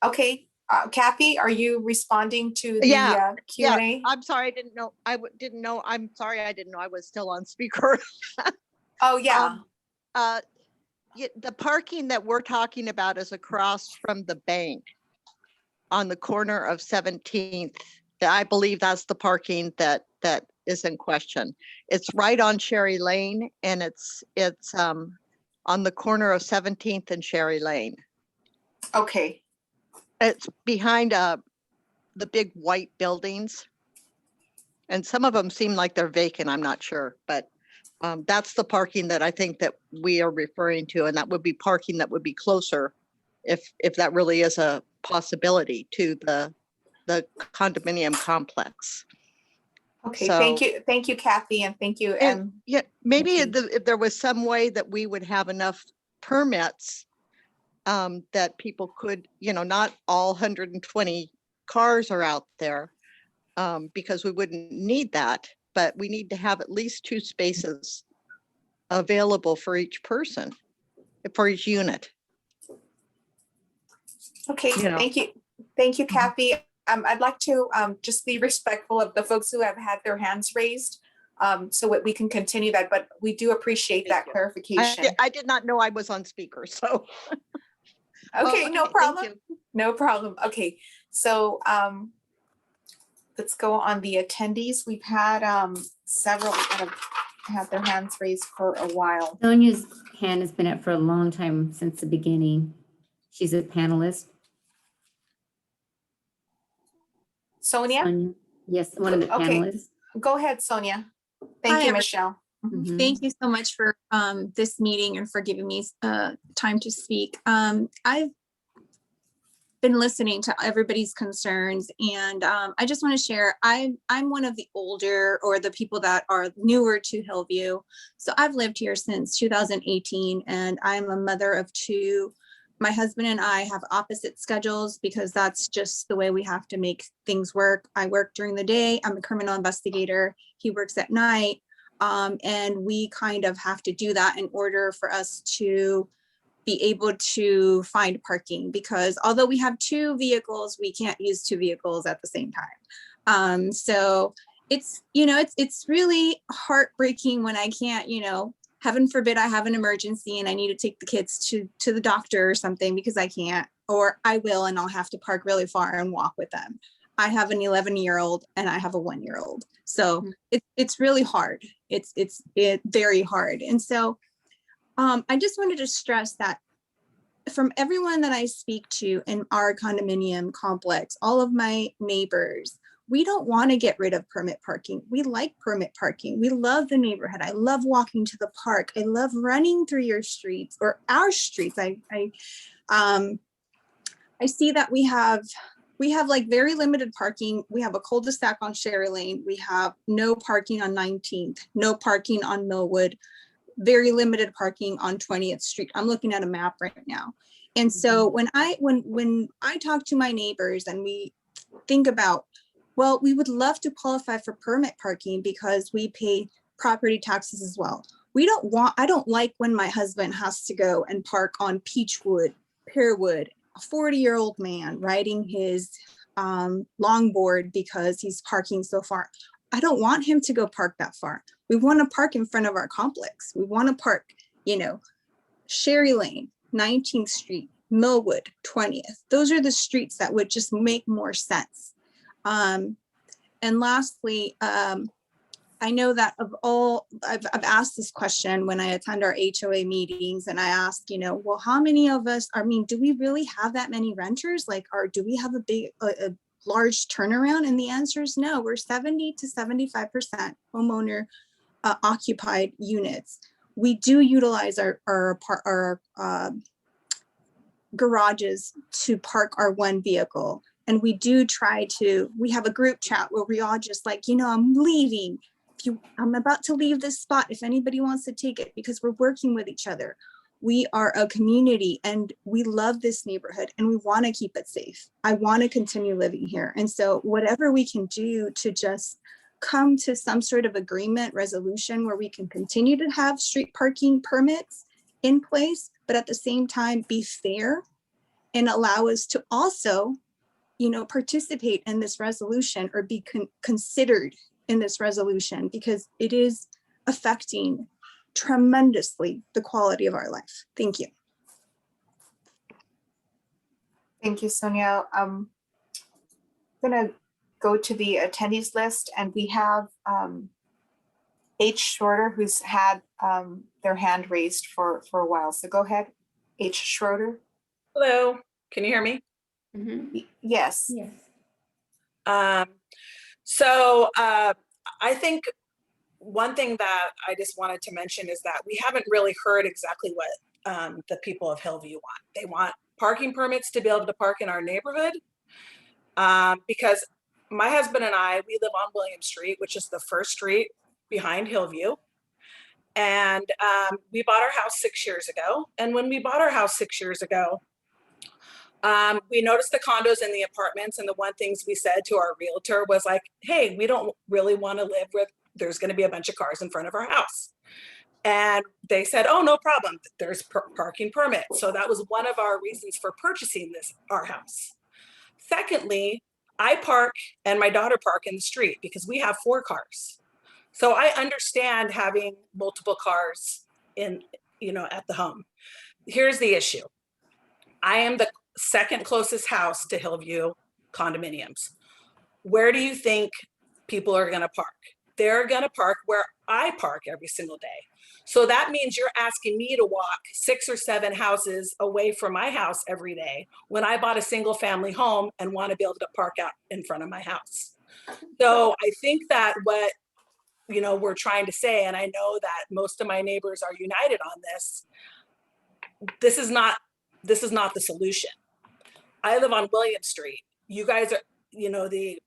Okay, Kathy, are you responding to the Yeah, Q&A? I'm sorry, I didn't know. Didn't know. I'm sorry, I didn't know I was still on speaker. Oh yeah. The parking that we're talking about is across from the bank on the corner of 17th. I believe that's the parking that is in question. It's right on Sherry Lane, and it's on the corner of 17th and Sherry Lane. Okay. It's behind the big white buildings, and some of them seem like they're vacant. I'm not sure, but that's the parking that I think that we are referring to, and that would be parking that would be closer, if that really is a possibility, to the condominium complex. Okay, So, thank you, Kathy, and thank you. And yeah, maybe if there was some way that we would have enough permits that people could, not all 120 cars are out there, because we wouldn't need that, but we need to have at least 2 spaces available for each person, for each unit. Okay, thank you, Kathy. I'd like to just be respectful of the folks who have had their hands raised, so that we can continue that, but we do appreciate that clarification. I did not know I was on speaker, so. Okay, no problem. No problem. Okay, so let's go on the attendees. We've had several that have had their hands raised for a while. Sonia's hand has been up for a long time, since the beginning. She's a panelist. Sonia? Sonia? Yes, one of the Okay. panelists. Go ahead, Sonia. Thank Hi, you, Michelle. Mhm. Thank you so much for this meeting and for giving me time to speak. I've been listening to everybody's concerns, and I just want to share, I'm one of the older, or the people that are newer to Hillview. So I've lived here since 2018, and I'm a mother of two. My husband and I have opposite schedules because that's just the way we have to make things work. I work during the day. I'm a criminal investigator. He works at night. And we kind of have to do that in order for us to be able to find parking, because although we have two vehicles, we can't use two vehicles at the same time. So it's, it's really heartbreaking when I can't, heaven forbid I have an emergency and I need to take the kids to the doctor or something because I can't, or I will, and I'll have to park really far and walk with them. I have an 11-year-old and I have a 1-year-old. So it's really hard. It's very hard. And so I just wanted to stress that from everyone that I speak to in our condominium complex, all of my neighbors, we don't want to get rid of permit parking. We like permit parking. We love the neighborhood. I love walking to the park. I love running through your streets or our streets. I see that we have like very limited parking. We have a cul-de-sac on Sherry Lane. We have no parking on 19th, no parking on Millwood, very limited parking on 20th Street. I'm looking at a map right now. And so when I talk to my neighbors and we think about, well, we would love to qualify for permit parking because we pay property taxes as well. I don't like when my husband has to go and park on Peachwood, Pearwood, a 40-year-old man riding his longboard because he's parking so far. I don't want him to go park that far. We want to park in front of our complex. We want to park, Sherry Lane, 19th Street, Millwood, 20th. Those are the streets that would just make more sense. And lastly, I know that I've asked this question when I attend our HOA meetings, and I ask, well, how many of us, do we really have that many renters? Do we have a large turnaround? And the answer is no. We're 70 to 75% homeowner occupied units. We do utilize our garages to park our one vehicle. And we do we have a group chat where we all just I'm leaving. I'm about to leave this spot if anybody wants to take it, because we're working with each other. We are a community and we love this neighborhood and we want to keep it safe. I want to continue living here. And so whatever we can do to just come to some sort of agreement resolution where we can continue to have street parking permits in place, but at the same time be fair and allow us to also, participate in this resolution or be considered in this resolution, because it is affecting tremendously the quality of our life. Thank you. Thank you, Sonia. I'm gonna go to the attendees list, and we have H. Schroeder, who's had their hand raised for a while. So go ahead, H. Schroeder. Hello, can you hear me? Yes. Yes. I think one thing that I just wanted to mention is that we haven't really heard exactly what the people of Hillview want. They want parking permits to be able to park in our neighborhood, because my husband and I, we live on William Street, which is the first street behind Hillview. And we bought our house 6 years ago. And when we bought our house 6 years ago, we noticed the condos and the apartments, and the one things we said to our realtor was like, hey, we don't really want to live with, there's going to be a bunch of cars in front of our house. And they said, oh, no problem, there's parking permit. So that was one of our reasons for purchasing our house. Secondly, I park and my daughter park in the street because we have 4 cars. So I understand having multiple cars at the home. Here's the issue. I am the second closest house to Hillview condominiums. Where do you think people are going to park? They're going to park where I park every single day. So that means you're asking me to walk 6 or 7 houses away from my house every day when I bought a single family home and want to be able to park out in front of my house. So I think that what, you know, we're trying to say, and I know that most of my neighbors are united on this, this is not the solution. I live on William Street. You guys are, you know, the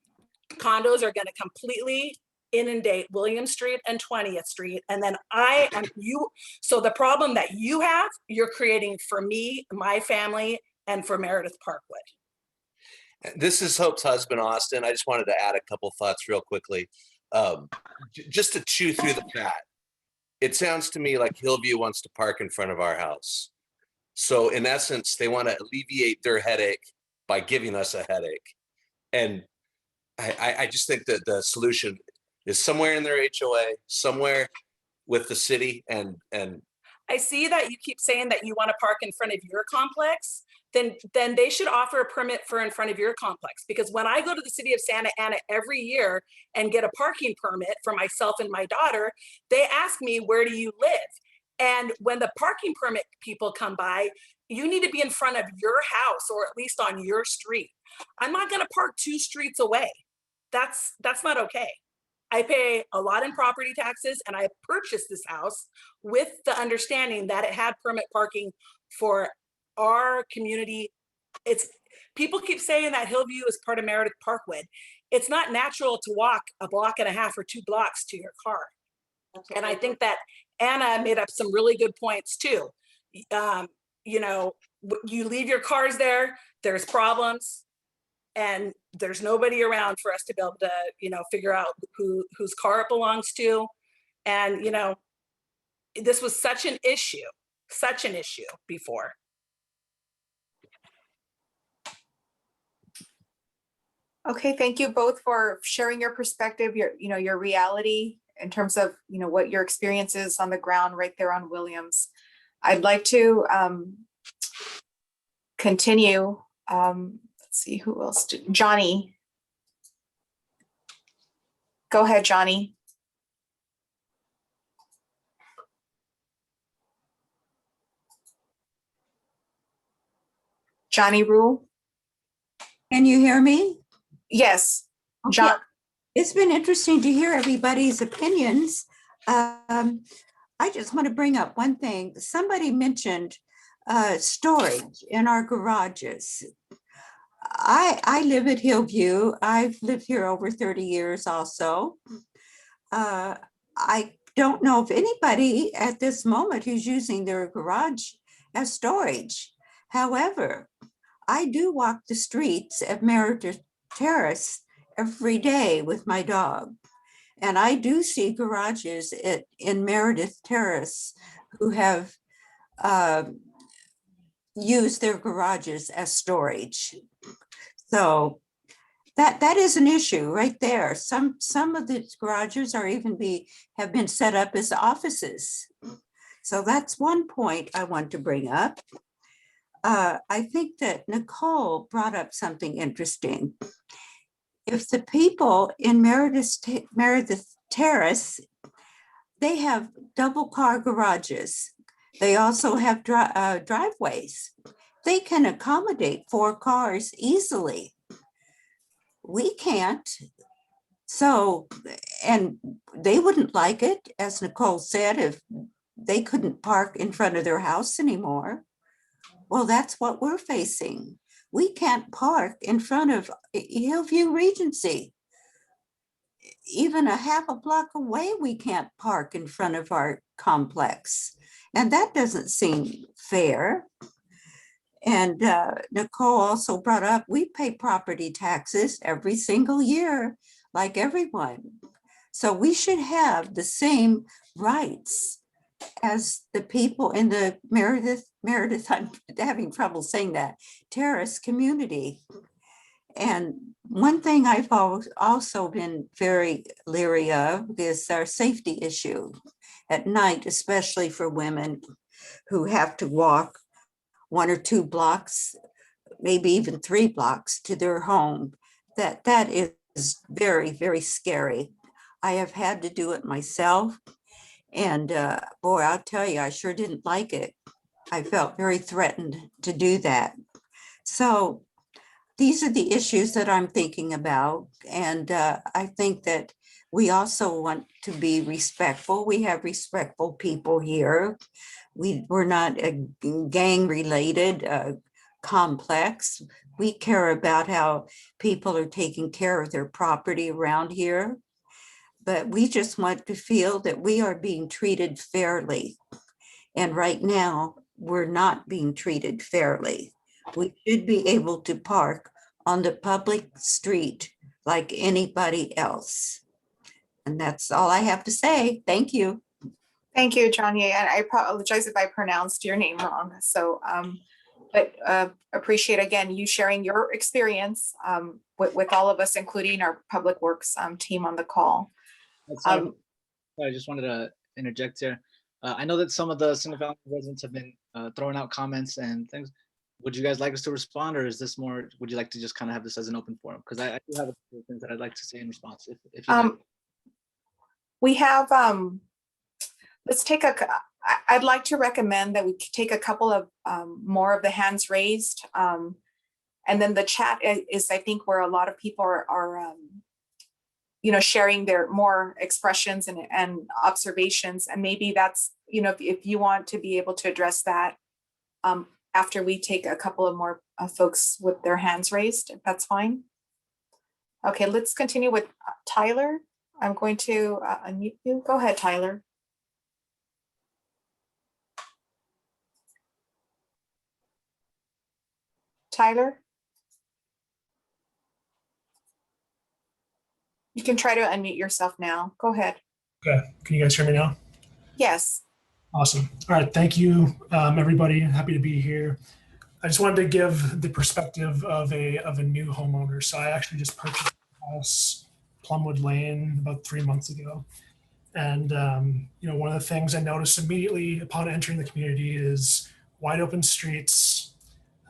condos are going to completely inundate William Street and 20th Street. And then I am you. So the problem that you have, you're creating for me, my family, and for Meredith Parkwood. This is Hope's husband, Austin. I just wanted to add a couple thoughts real quickly. Just to chew through the fat. It sounds to me like Hillview wants to park in front of our house. So in essence, they want to alleviate their headache by giving us a headache. And I just think that the solution is somewhere in their HOA, somewhere with the city. And I see that you keep saying that you want to park in front of your complex. Then they should offer a permit for in front of your complex. Because when I go to the city of Santa Ana every year and get a parking permit for myself and my daughter, they ask me, where do you live? And when the parking permit people come by, you need to be in front of your house or at least on your street. I'm not going to park 2 streets away. That's not okay. I pay a lot in property taxes, and I purchased this house with the understanding that it had permit parking for our community. It's people keep saying that Hillview is part of Meredith Parkwood. It's not natural to walk a block and a half or 2 blocks to your car. And I think that Anna made up some really good points too. You know, you leave your cars there, there's problems, and there's nobody around for us to be able to, you know, figure out whose car it belongs to. And, you know, this was such an issue before. Okay, thank you both for sharing your perspective, your reality in terms of, you know, what your experience is on the ground right there on Williams. I'd like to continue. Let's see, who else? Johnny. Go ahead, Johnny. Johnny Rule. Can you hear me? Yes. Okay. John. It's been interesting to hear everybody's opinions. I just want to bring up one thing. Somebody mentioned storage in our garages. I live at Hillview. I've lived here over 30 years also. I don't know of anybody at this moment who's using their garage as storage. However, I do walk the streets at Meredith Terrace every day with my dog. And I do see garages in Meredith Terrace who have used their garages as storage. So that is an issue right there. Some of the garages are have been set up as offices. So that's one point I want to bring up. I think that Nicole brought up something interesting. If the people in Meredith Terrace, they have double car garages. They also have driveways. They can accommodate 4 cars easily. We can't. So, and they wouldn't like it, as Nicole said, if they couldn't park in front of their house anymore. Well, that's what we're facing. We can't park in front of Hillview Regency. Even a half a block away, we can't park in front of our complex. And that doesn't seem fair. And Nicole also brought up, we pay property taxes every single year, like everyone. So we should have the same rights as the people in the Meredith, I'm having trouble saying that, Terrace community. And one thing I've also been very leery of is our safety issue at night, especially for women who have to walk 1 or 2 blocks, maybe even 3 blocks to their home. That is very, very scary. I have had to do it myself. And boy, I'll tell you, I sure didn't like it. I felt very threatened to do that. So these are the issues that I'm thinking about. And I think that we also want to be respectful. We have respectful people here. We're not a gang-related complex. We care about how people are taking care of their property around here. But we just want to feel that we are being treated fairly. And right now, we're not being treated fairly. We should be able to park on the public street like anybody else. And that's all I have to say. Thank you. Thank you, Johnny. And I apologize if I pronounced your name wrong. So, but appreciate again you sharing your experience with all of us, including our Public Works team on the call. I just wanted to interject here. I know that some of the single family residents have been throwing out comments and things. Would you guys like us to respond, or is this more, would you like to just kind of have this as an open forum? Because I do have a few things that I'd like to say in response. If you like. We have, let's take I'd like to recommend that we take a couple of more of the hands raised. And then the chat is, I think, where a lot of people are you know, sharing their more expressions and observations. And maybe that's, you know, if you want to be able to address that after we take a couple of more folks with their hands raised, if that's fine. Okay, let's continue with Tyler. I'm going to unmute you. Go ahead, Tyler. Tyler? You can try to unmute yourself now. Go ahead. Okay, can you guys hear me now? Yes. Awesome. All right, thank you, everybody. Happy to be here. I just wanted to give the perspective of a new homeowner. So I actually just purchased a house, Plumwood Lane, about 3 months ago. And you know, one of the things I noticed immediately upon entering the community is wide open streets.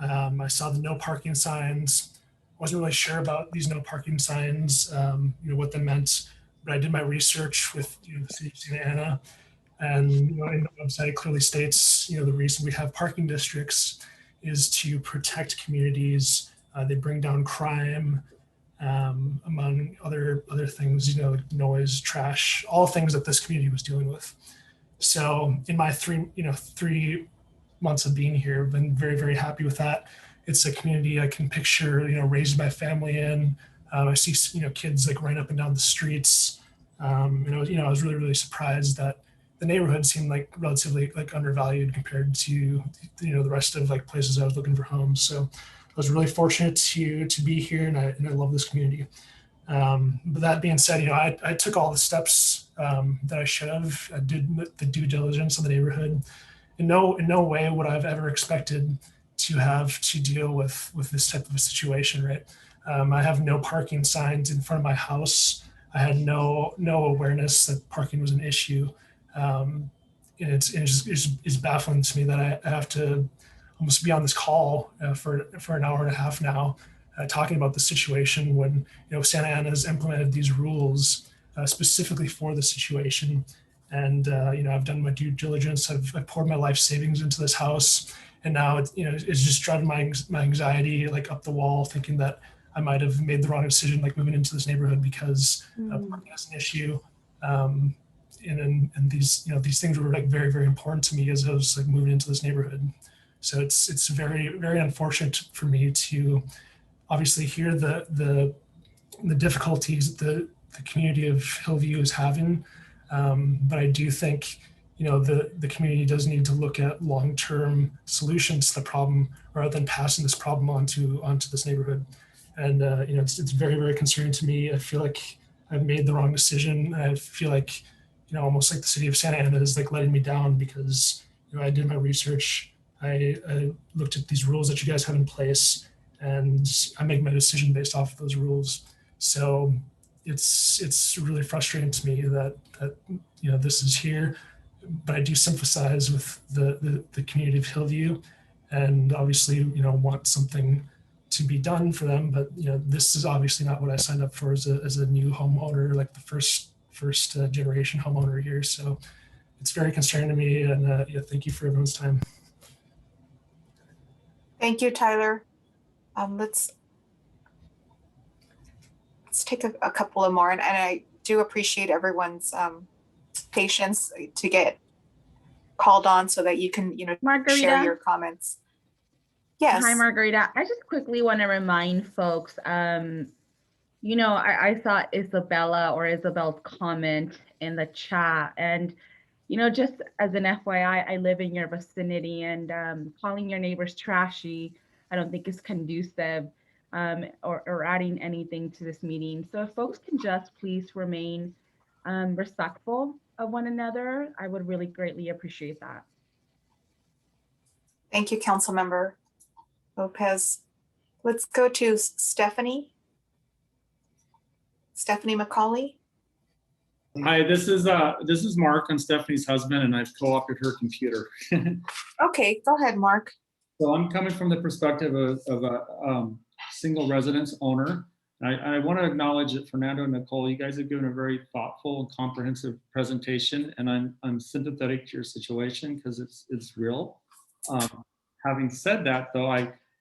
I saw the no parking signs. Wasn't really sure about these no parking signs, you know, what they meant, but I did my research with, you know, the city of Santa Ana, and you know, in the website it clearly states, you know, the reason we have parking districts is to protect communities. They bring down crime, among other things, you know, noise, trash, all things that this community was dealing with. So in my 3 months of being here, I've been very, very happy with that. It's a community I can picture, you know, raised my family in. I see, you know, kids like running up and down the streets. And I was really, really surprised that the neighborhood seemed like relatively like undervalued compared to, you know, the rest of like places I was looking for homes. So I was really fortunate to be here, and I love this community. But that being said, you know, I took all the steps that I should have. I did the due diligence on the neighborhood. In no way would I have ever expected to have to deal with this type of a situation, right? I have no parking signs in front of my house. I had no awareness that parking was an issue. And it's baffling to me that I have to almost be on this call for an hour and a half now, talking about the situation when, you know, Santa Ana has implemented these rules specifically for the situation. And, you know, I've done my due diligence. I've poured my life savings into this house. And now, it's just driving my anxiety like up the wall, thinking that I might have made the wrong decision, like moving into this neighborhood because parking is an issue. And these, you know, these things were like very, very important to me as I was like moving into this neighborhood. So it's very, very unfortunate for me to obviously hear the difficulties that the community of Hillview is having. But I do think, you know, the community does need to look at long-term solutions to the problem rather than passing this problem onto this neighborhood. And you know, it's very, very concerning to me. I feel like I've made the wrong decision. I feel like, you know, almost like the city of Santa Ana is like letting me down because, you know, I did my research. I looked at these rules that you guys have in place, and I make my decision based off of those rules. So it's really frustrating to me that you know, this is here, but I do sympathize with the community of Hillview, and obviously, you know, want something to be done for them. But you know, this is obviously not what I signed up for as a new homeowner, like the first generation homeowner here. So it's very concerning to me. And yeah, thank you for everyone's time. Thank you, Tyler. Let's take a couple of more, and I do appreciate everyone's patience to get called on so that you can, Margarita? share your comments. Yes. Hi, Margarita. I just quickly want to remind folks, I saw Isabel's comment in the chat, and just as an FYI, I live in your vicinity, and calling your neighbors trashy, I don't think is conducive or adding anything to this meeting. So if folks can just please remain respectful of one another, I would really greatly appreciate that. Thank you, Councilmember Lopez. Let's go to Stephanie McCauley. Hi, this is Mark. I'm Stephanie's husband, and I've co-opted her computer. Okay, go ahead, Mark. So I'm coming from the perspective of a single residence owner. I want to acknowledge that Fernando and Nicole, you guys have given a very thoughtful and comprehensive presentation, and I'm sympathetic to your situation because it's real. Having said that, though,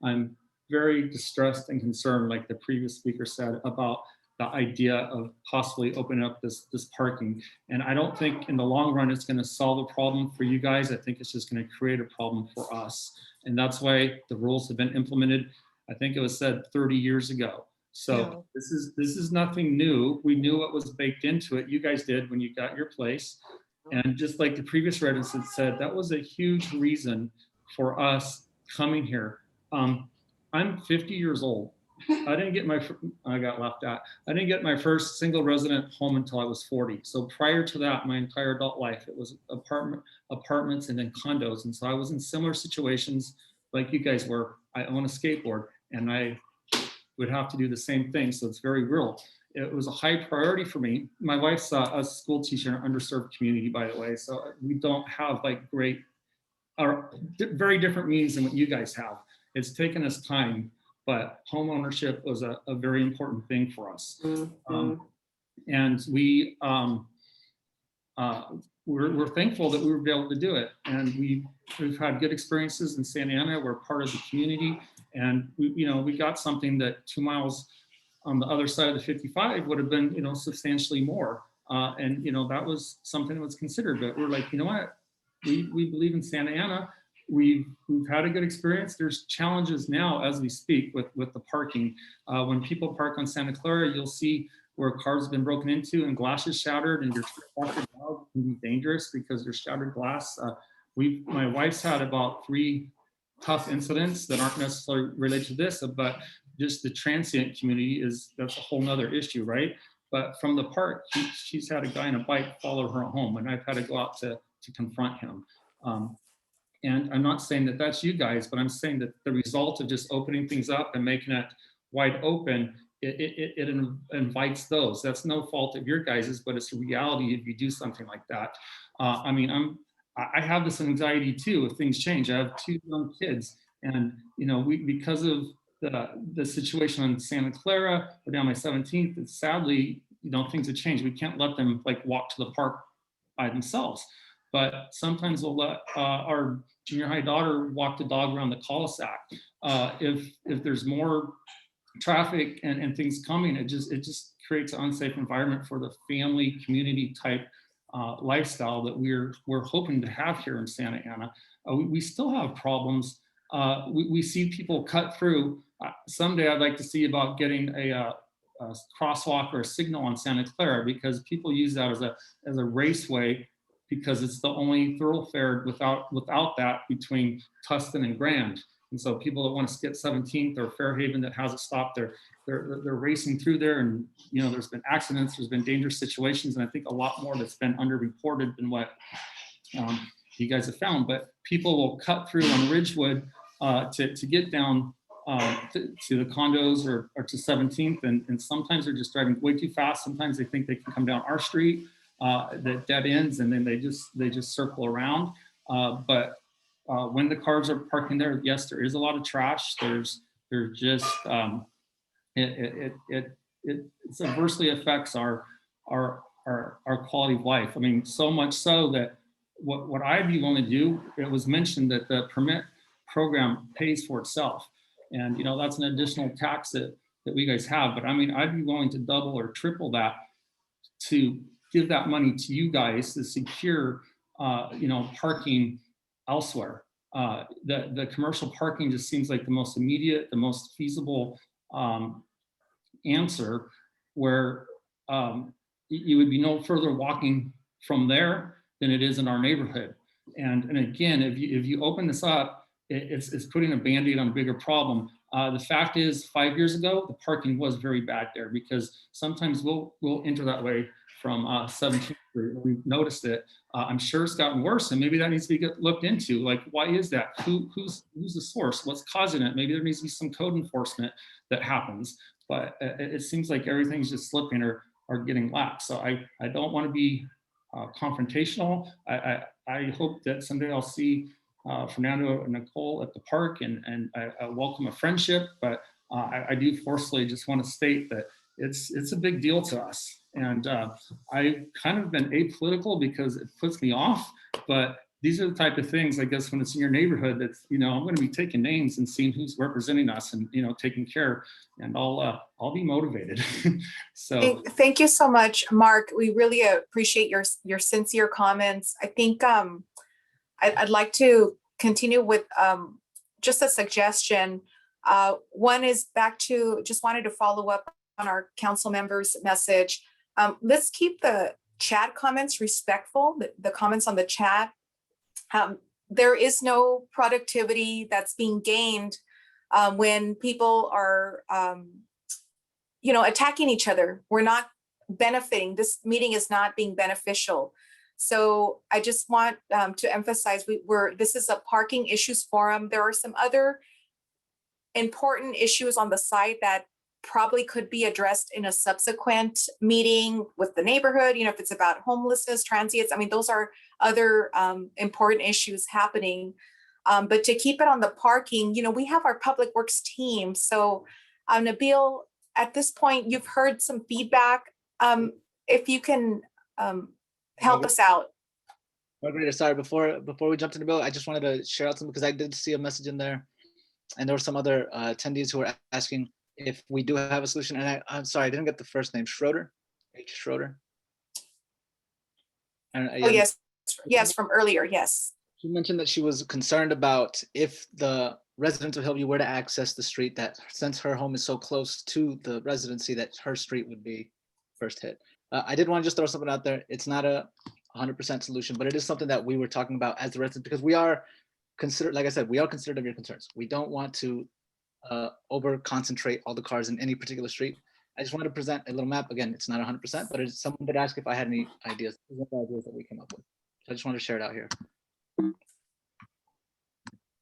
I'm very distressed and concerned, like the previous speaker said, about the idea of possibly opening up this parking. And I don't think in the long run it's going to solve a problem for you guys. I think it's just going to create a problem for us. And that's why the rules have been implemented. I think it was said 30 years ago. So this is nothing new. We knew what was baked into it. You guys did when you got your place. And just like the previous residents said, that was a huge reason for us coming here. I'm 50 years old. I got laughed at. I didn't get my first single resident home until I was 40. So prior to that, my entire adult life, it was apartments and then condos. And so I was in similar situations like you guys were. I own a skateboard and I would have to do the same thing. So it's very real. It was a high priority for me. My wife's a school teacher in an underserved community, by the way. So we don't have like great or very different means than what you guys have. It's taken us time, but home ownership was a very important thing for us. And we're thankful that we were able to do it. And we've had good experiences in Santa Ana. We're part of the community, and we got something that 2 miles on the other side of the 55 would have been, substantially more. And that was something that was considered, but we're like, you know what? We believe in Santa Ana. We've had a good experience. There's challenges now as we speak with the parking. When people park on Santa Clara, you'll see where cars have been broken into and glass is shattered, and your dog can be dangerous because there's shattered glass. My wife's had about 3 tough incidents that aren't necessarily related to this, but just the transient community that's a whole nother issue, right? But from the park, she's had a guy on a bike follow her home, and I've had to go out to confront him. And I'm not saying that that's you guys, but I'm saying that the result of just opening things up and making it wide open, it invites those. That's no fault of your guys's, but it's a reality if you do something like that. I have this anxiety too if things change. I have 2 young kids, and because of the situation on Santa Clara or down my 17th, it's sadly, things have changed. We can't let them walk to the park by themselves. But sometimes we'll let our junior high daughter walk the dog around the cul-de-sac. If there's more traffic and things coming, it just creates an unsafe environment for the family community type lifestyle that we're hoping to have here in Santa Ana. We still have problems. We see people cut through. Someday I'd like to see about getting a crosswalk or a signal on Santa Clara, because people use that as a raceway, because it's the only thoroughfare without that between Tustin and Grand. And so people that want to skip 17th or Fairhaven that has it stopped, they're racing through there, and there's been accidents, there's been dangerous situations, and I think a lot more that's been underreported than what you guys have found. But people will cut through on Ridgewood to get down to the condos or to 17th, and sometimes they're just driving way too fast. Sometimes they think they can come down our street that dead ends, and then they just circle around. But when the cars are parking there, yes, there is a lot of trash. There's just it adversely affects our quality of life. I mean, so much so that what I'd be willing to do, it was mentioned that the permit program pays for itself. And, that's an additional tax that we guys have. But I mean, I'd be willing to double or triple that to give that money to you guys to secure, parking elsewhere. The commercial parking just seems like the most immediate, the most feasible answer, where you would be no further walking from there than it is in our neighborhood. And again, if you open this up, it's putting a Band-Aid on a bigger problem. The fact is, 5 years ago, the parking was very bad there, because sometimes we'll enter that way from 17th Street. We've noticed it. I'm sure it's gotten worse, and maybe that needs to be looked into. Like, why is that? Who's the source? What's causing it? Maybe there needs to be some code enforcement that happens. But it seems like everything's just slipping or getting lax. So I don't want to be confrontational. I hope that someday I'll see Fernando and Nicole at the park, and I welcome a friendship. But I do forcefully just want to state that it's a big deal to us. And I've kind of been apolitical because it puts me off. But these are the type of things, I guess, when it's in your neighborhood, that's, I'm going to be taking names and seeing who's representing us and, taking care, and I'll be motivated. So thank you so much, Mark. We really appreciate your sincere comments. I think I'd like to continue with just a suggestion. One is back to, just wanted to follow up on our council members' message. Let's keep the chat comments respectful, the comments on the chat. There is no productivity that's being gained when people are, attacking each other. We're not benefiting. This meeting is not being beneficial. So I just want to emphasize this is a parking issues forum. There are some other important issues on the site that probably could be addressed in a subsequent meeting with the neighborhood. If it's about homelessness, transients, I mean, those are other important issues happening. But to keep it on the parking, we have our public works team. So Nabil, at this point, you've heard some feedback. If you can help us out. Margarita, sorry, before we jump to Nabil, I just wanted to share out some, because I did see a message in there, and there were some other attendees who were asking if we do have a solution. And I'm sorry, I didn't get the first name. Schroeder? H. Schroeder? Oh, yes, from earlier, yes. She mentioned that she was concerned about if the residents of Hillview were to access the street, that since her home is so close to the residency, that her street would be first hit. I did want to just throw something out there. It's not a 100% solution, but it is something that we were talking about as the residents, because we are considered, like I said, we are considerate of your concerns. We don't want to over concentrate all the cars in any particular street. I just wanted to present a little map. Again, it's not 100%, but it's someone did ask if I had any ideas. These are the ideas that we came up with. So I just wanted to share it out here.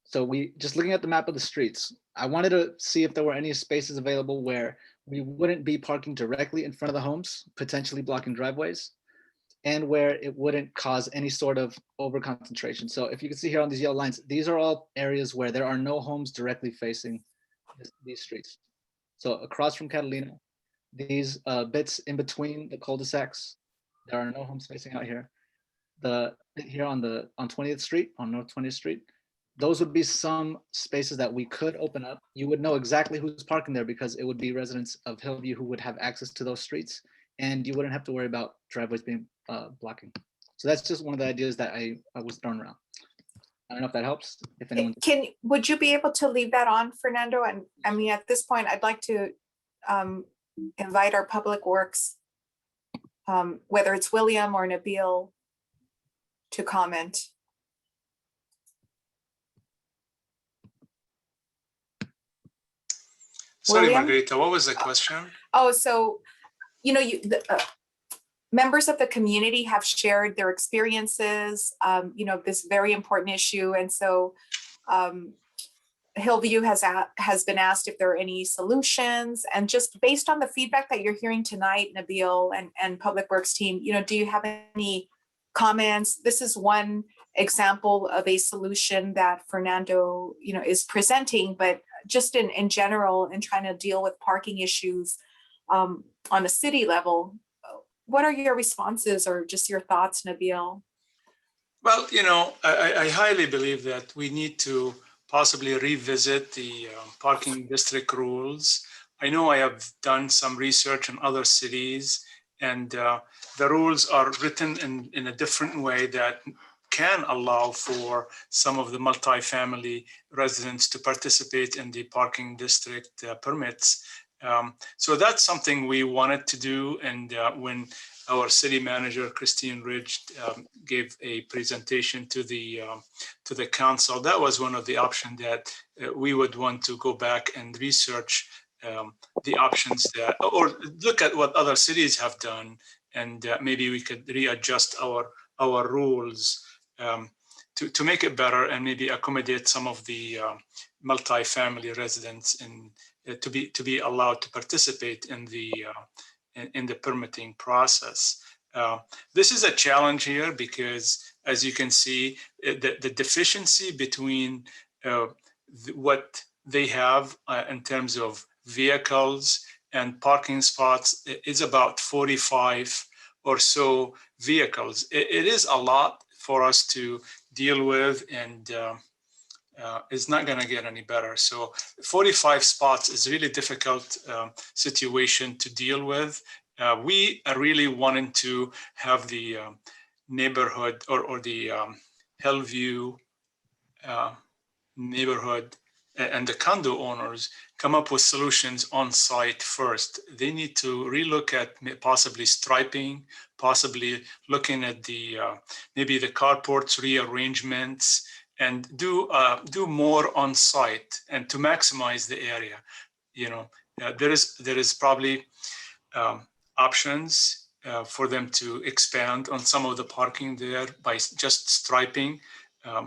So we just looking at the map of the streets, I wanted to see if there were any spaces available where we wouldn't be parking directly in front of the homes, potentially blocking driveways, and where it wouldn't cause any sort of over concentration. So if you can see here on these yellow lines, these are all areas where there are no homes directly facing these streets. So across from Catalina, these bits in between the cul-de-sacs, there are no homes facing out here. The bit here on 20th Street, on North 20th Street, those would be some spaces that we could open up. You would know exactly who's parking there, because it would be residents of Hillview who would have access to those streets, and you wouldn't have to worry about driveways being blocking. So that's just one of the ideas that I was throwing around. I don't know if that helps. If anyone would you be able to leave that on, Fernando? And I mean, at this point, I'd like to invite our public works, whether it's William or Nabil, to comment. Sorry, William? Margarita, what was the question? Oh, so, members of the community have shared their experiences, this very important issue. And so Hillview has been asked if there are any solutions, and just based on the feedback that you're hearing tonight, Nabil and Public Works team, do you have any comments? This is one example of a solution that Fernando, is presenting, but just in general, in trying to deal with parking issues on a city level. What are your responses or just your thoughts, Nabil? Well, I highly believe that we need to possibly revisit the parking district rules. I know I have done some research in other cities, and the rules are written in a different way that can allow for some of the multifamily residents to participate in the parking district permits. So that's something we wanted to do. And when our city manager, Christine Ridge, gave a presentation to the council, that was one of the options that we would want to go back and research the options that, or look at what other cities have done, and maybe we could readjust our rules to make it better and maybe accommodate some of the multifamily residents and to be allowed to participate in the permitting process. This is a challenge here because, as you can see, the deficiency between what they have in terms of vehicles and parking spots is about 45 or so vehicles. It is a lot for us to deal with, and it's not going to get any better. So 45 spots is a really difficult situation to deal with. We are really wanting to have the neighborhood or the Hillview neighborhood and the condo owners come up with solutions on site first. They need to relook at possibly striping, possibly looking at the maybe the carports rearrangements, and do more on site and to maximize the area. There is probably options for them to expand on some of the parking there by just striping.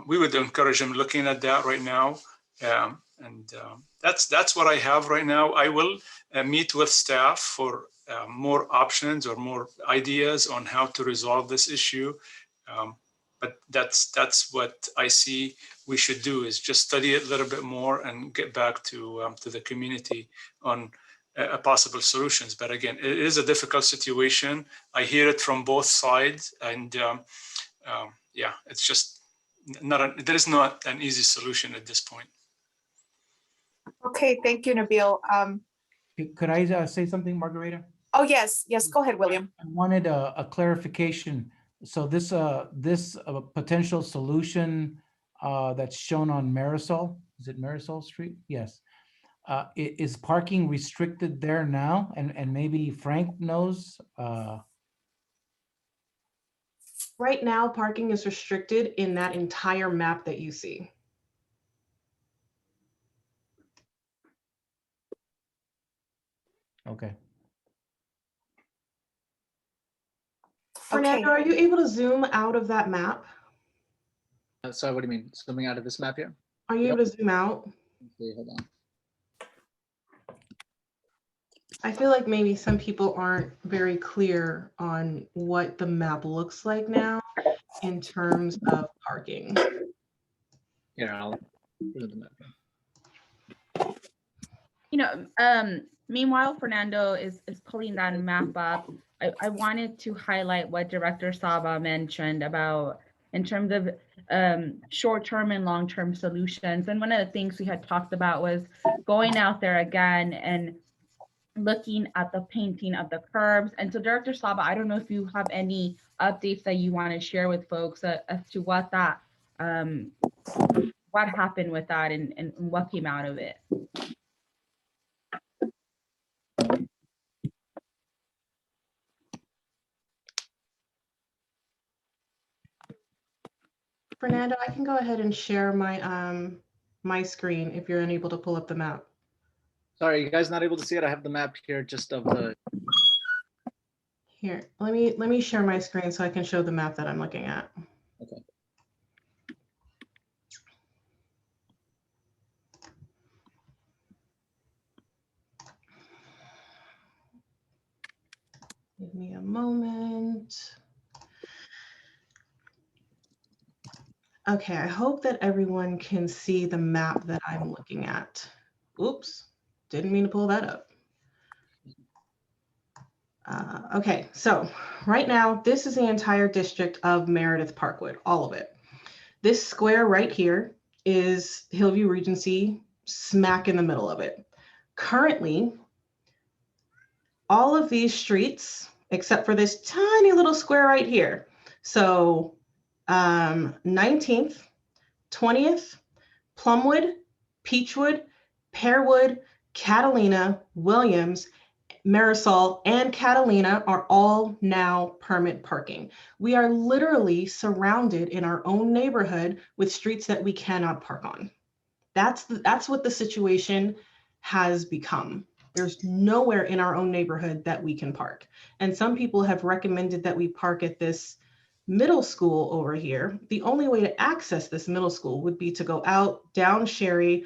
We would encourage them looking at that right now. That's what I have right now. I will meet with staff for more options or more ideas on how to resolve this issue. But that's what I see we should do, is just study it a little bit more and get back to the community on possible solutions. But again, it is a difficult situation. I hear it from both sides, and yeah, it's just there is not an easy solution at this point. Okay, thank you, Nabil. Could I say something, Margarita? Oh, yes, go ahead, William. I wanted a clarification. So this potential solution that's shown on Marisol, is it Marisol Street? Yes. Is parking restricted there now? And maybe Frank knows. Right now, parking is restricted in that entire map that you see. Okay. Fernando, are you able to zoom out of that map? Sorry, what do you mean? Zooming out of this map here? Are you able to zoom out? Okay, hold on. I feel like maybe some people aren't very clear on what the map looks like now in terms of parking. Here, I'll put the map. Meanwhile, Fernando is pulling that map up. I wanted to highlight what Director Saba mentioned about in terms of short-term and long-term solutions. And one of the things we had talked about was going out there again and looking at the painting of the curbs. And so Director Saba, I don't know if you have any updates that you want to share with folks as to what that, what happened with that and what came out of it. Fernando, I can go ahead and share my my screen if you're unable to pull up the map. Sorry, you guys not able to see it? I have the map here just of the. Here, let me share my screen so I can show the map that I'm looking at. Okay. Give me a moment. Okay, I hope that everyone can see the map that I'm looking at. Oops, didn't mean to pull that up. Okay, so right now, this is the entire district of Meredith Parkwood, all of it. This square right here is Hillview Regency, smack in the middle of it. Currently, all of these streets, except for this tiny little square right here. So 19th, 20th, Plumwood, Peachwood, Pearwood, Catalina, Williams, Marisol, and Catalina are all now permit parking. We are literally surrounded in our own neighborhood with streets that we cannot park on. That's what the situation has become. There's nowhere in our own neighborhood that we can park. And some people have recommended that we park at this middle school over here. The only way to access this middle school would be to go out down Sherry,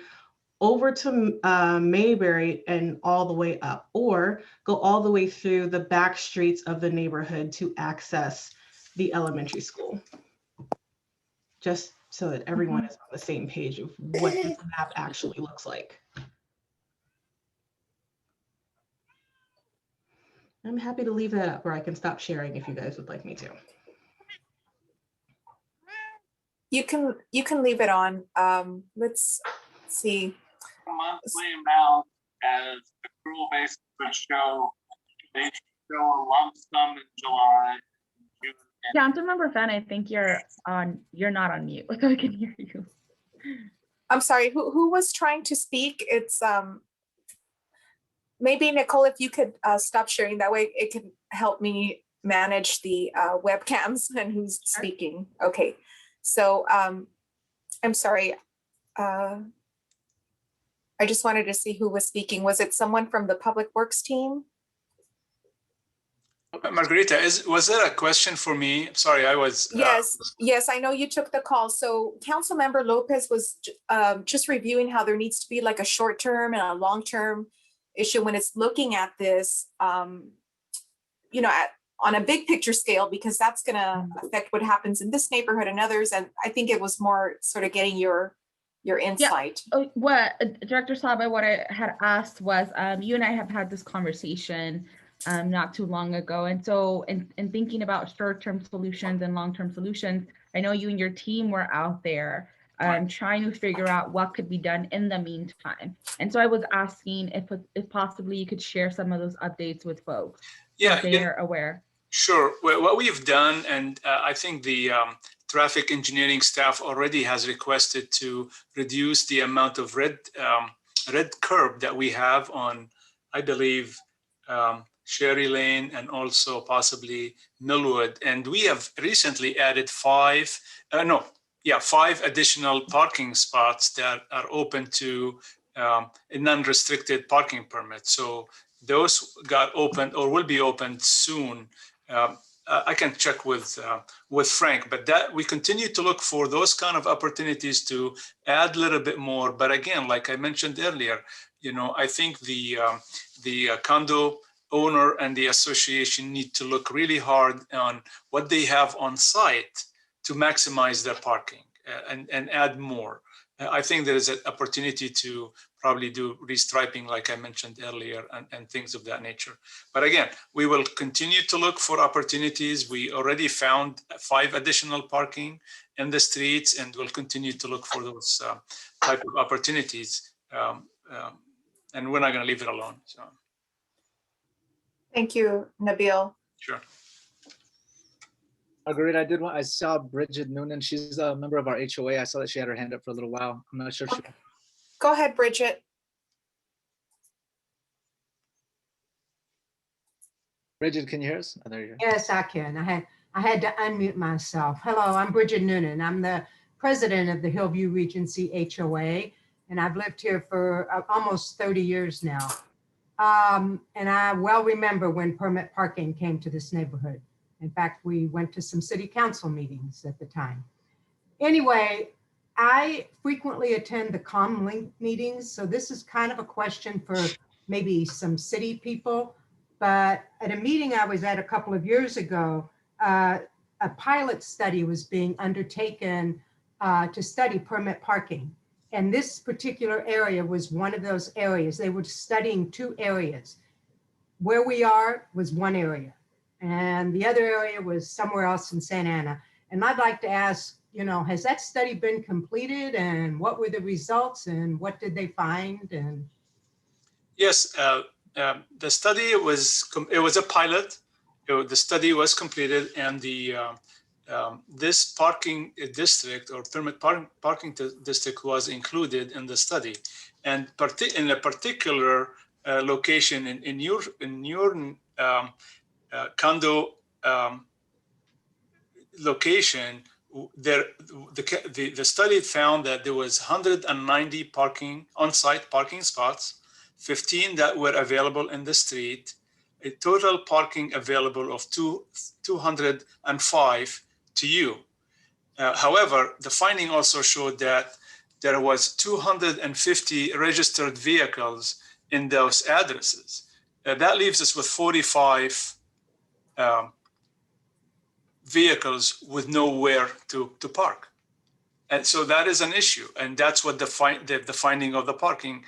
over to Mayberry and all the way up, or go all the way through the back streets of the neighborhood to access the elementary school. Just so that everyone is on the same page of what this map actually looks like. I'm happy to leave that up, or I can stop sharing if you guys would like me to. You can leave it on. Let's see. Monthly amount as accrual basis would show, they show a lump sum in July. June, and Councilmember Phan, I think you're not on mute. Like I can hear you. I'm sorry, who was trying to speak? It's maybe Nicole, if you could stop sharing, that way it can help me manage the webcams and who's speaking. Okay, so I'm sorry. I just wanted to see who was speaking. Was it someone from the Public Works team? Margarita, was there a question for me? Sorry, I was. Yes, I know you took the call. So Councilmember Lopez was just reviewing how there needs to be like a short-term and a long-term issue when it's looking at this, you know, on a big picture scale, because that's going to affect what happens in this neighborhood and others. And I think it was more sort of getting your insight. Yeah. What Director Saba, what I had asked was, you and I have had this conversation not too long ago. And so in thinking about short-term solutions and long-term solutions, I know you and your team were out there trying to figure out what could be done in the meantime. And so I was asking if possibly you could share some of those updates with folks. Yeah, so they're aware. Sure. Well, what we've done, and I think the traffic engineering staff already has requested to reduce the amount of red curb that we have on, I believe, Sherry Lane and also possibly Millwood. And we have recently added 5 additional parking spots that are open to a non-restricted parking permit. So those got opened or will be opened soon. I can check with Frank, but that we continue to look for those kind of opportunities to add a little bit more. But again, like I mentioned earlier, you know, I think the condo owner and the association need to look really hard on what they have on site to maximize their parking and add more. I think there is an opportunity to probably do restriping, like I mentioned earlier, and things of that nature. But again, we will continue to look for opportunities. We already found 5 additional parking in the streets, and we'll continue to look for those type of opportunities. And we're not going to leave it alone. So. Thank you, Nabil. Sure. Margarita, I saw Bridget Noonan. She's a member of our HOA. I saw that she had her hand up for a little while. I'm not sure if she. Go ahead, Bridget. Bridget, can you hear us? Oh, there you go. Yes, I can. I had to unmute myself. Hello, I'm Bridget Noonan. I'm the president of the Hillview Regency HOA, and I've lived here for almost 30 years now. And I well remember when permit parking came to this neighborhood. In fact, we went to some city council meetings at the time. Anyway, I frequently attend the ComLink meetings, so this is kind of a question for maybe some city people. But at a meeting I was at a couple of years ago, a pilot study was being undertaken to study permit parking. And this particular area was one of those areas. They were studying 2 areas. where we are was one area, and the other area was somewhere else in Santa Ana. And I'd like to ask, you know, has that study been completed, and what were the results, and what did they find? And Yes, the study it was a pilot. The study was completed, and this parking district or permit parking district was included in the study, and in a particular location in your condo location, the study found that there was 190 on-site parking spots, 15 that were available in the street, a total parking available of 205 to you. However, the finding also showed that there was 250 registered vehicles in those addresses. That leaves us with 45 vehicles with nowhere to park. And so that is an issue. And that's what the finding of the parking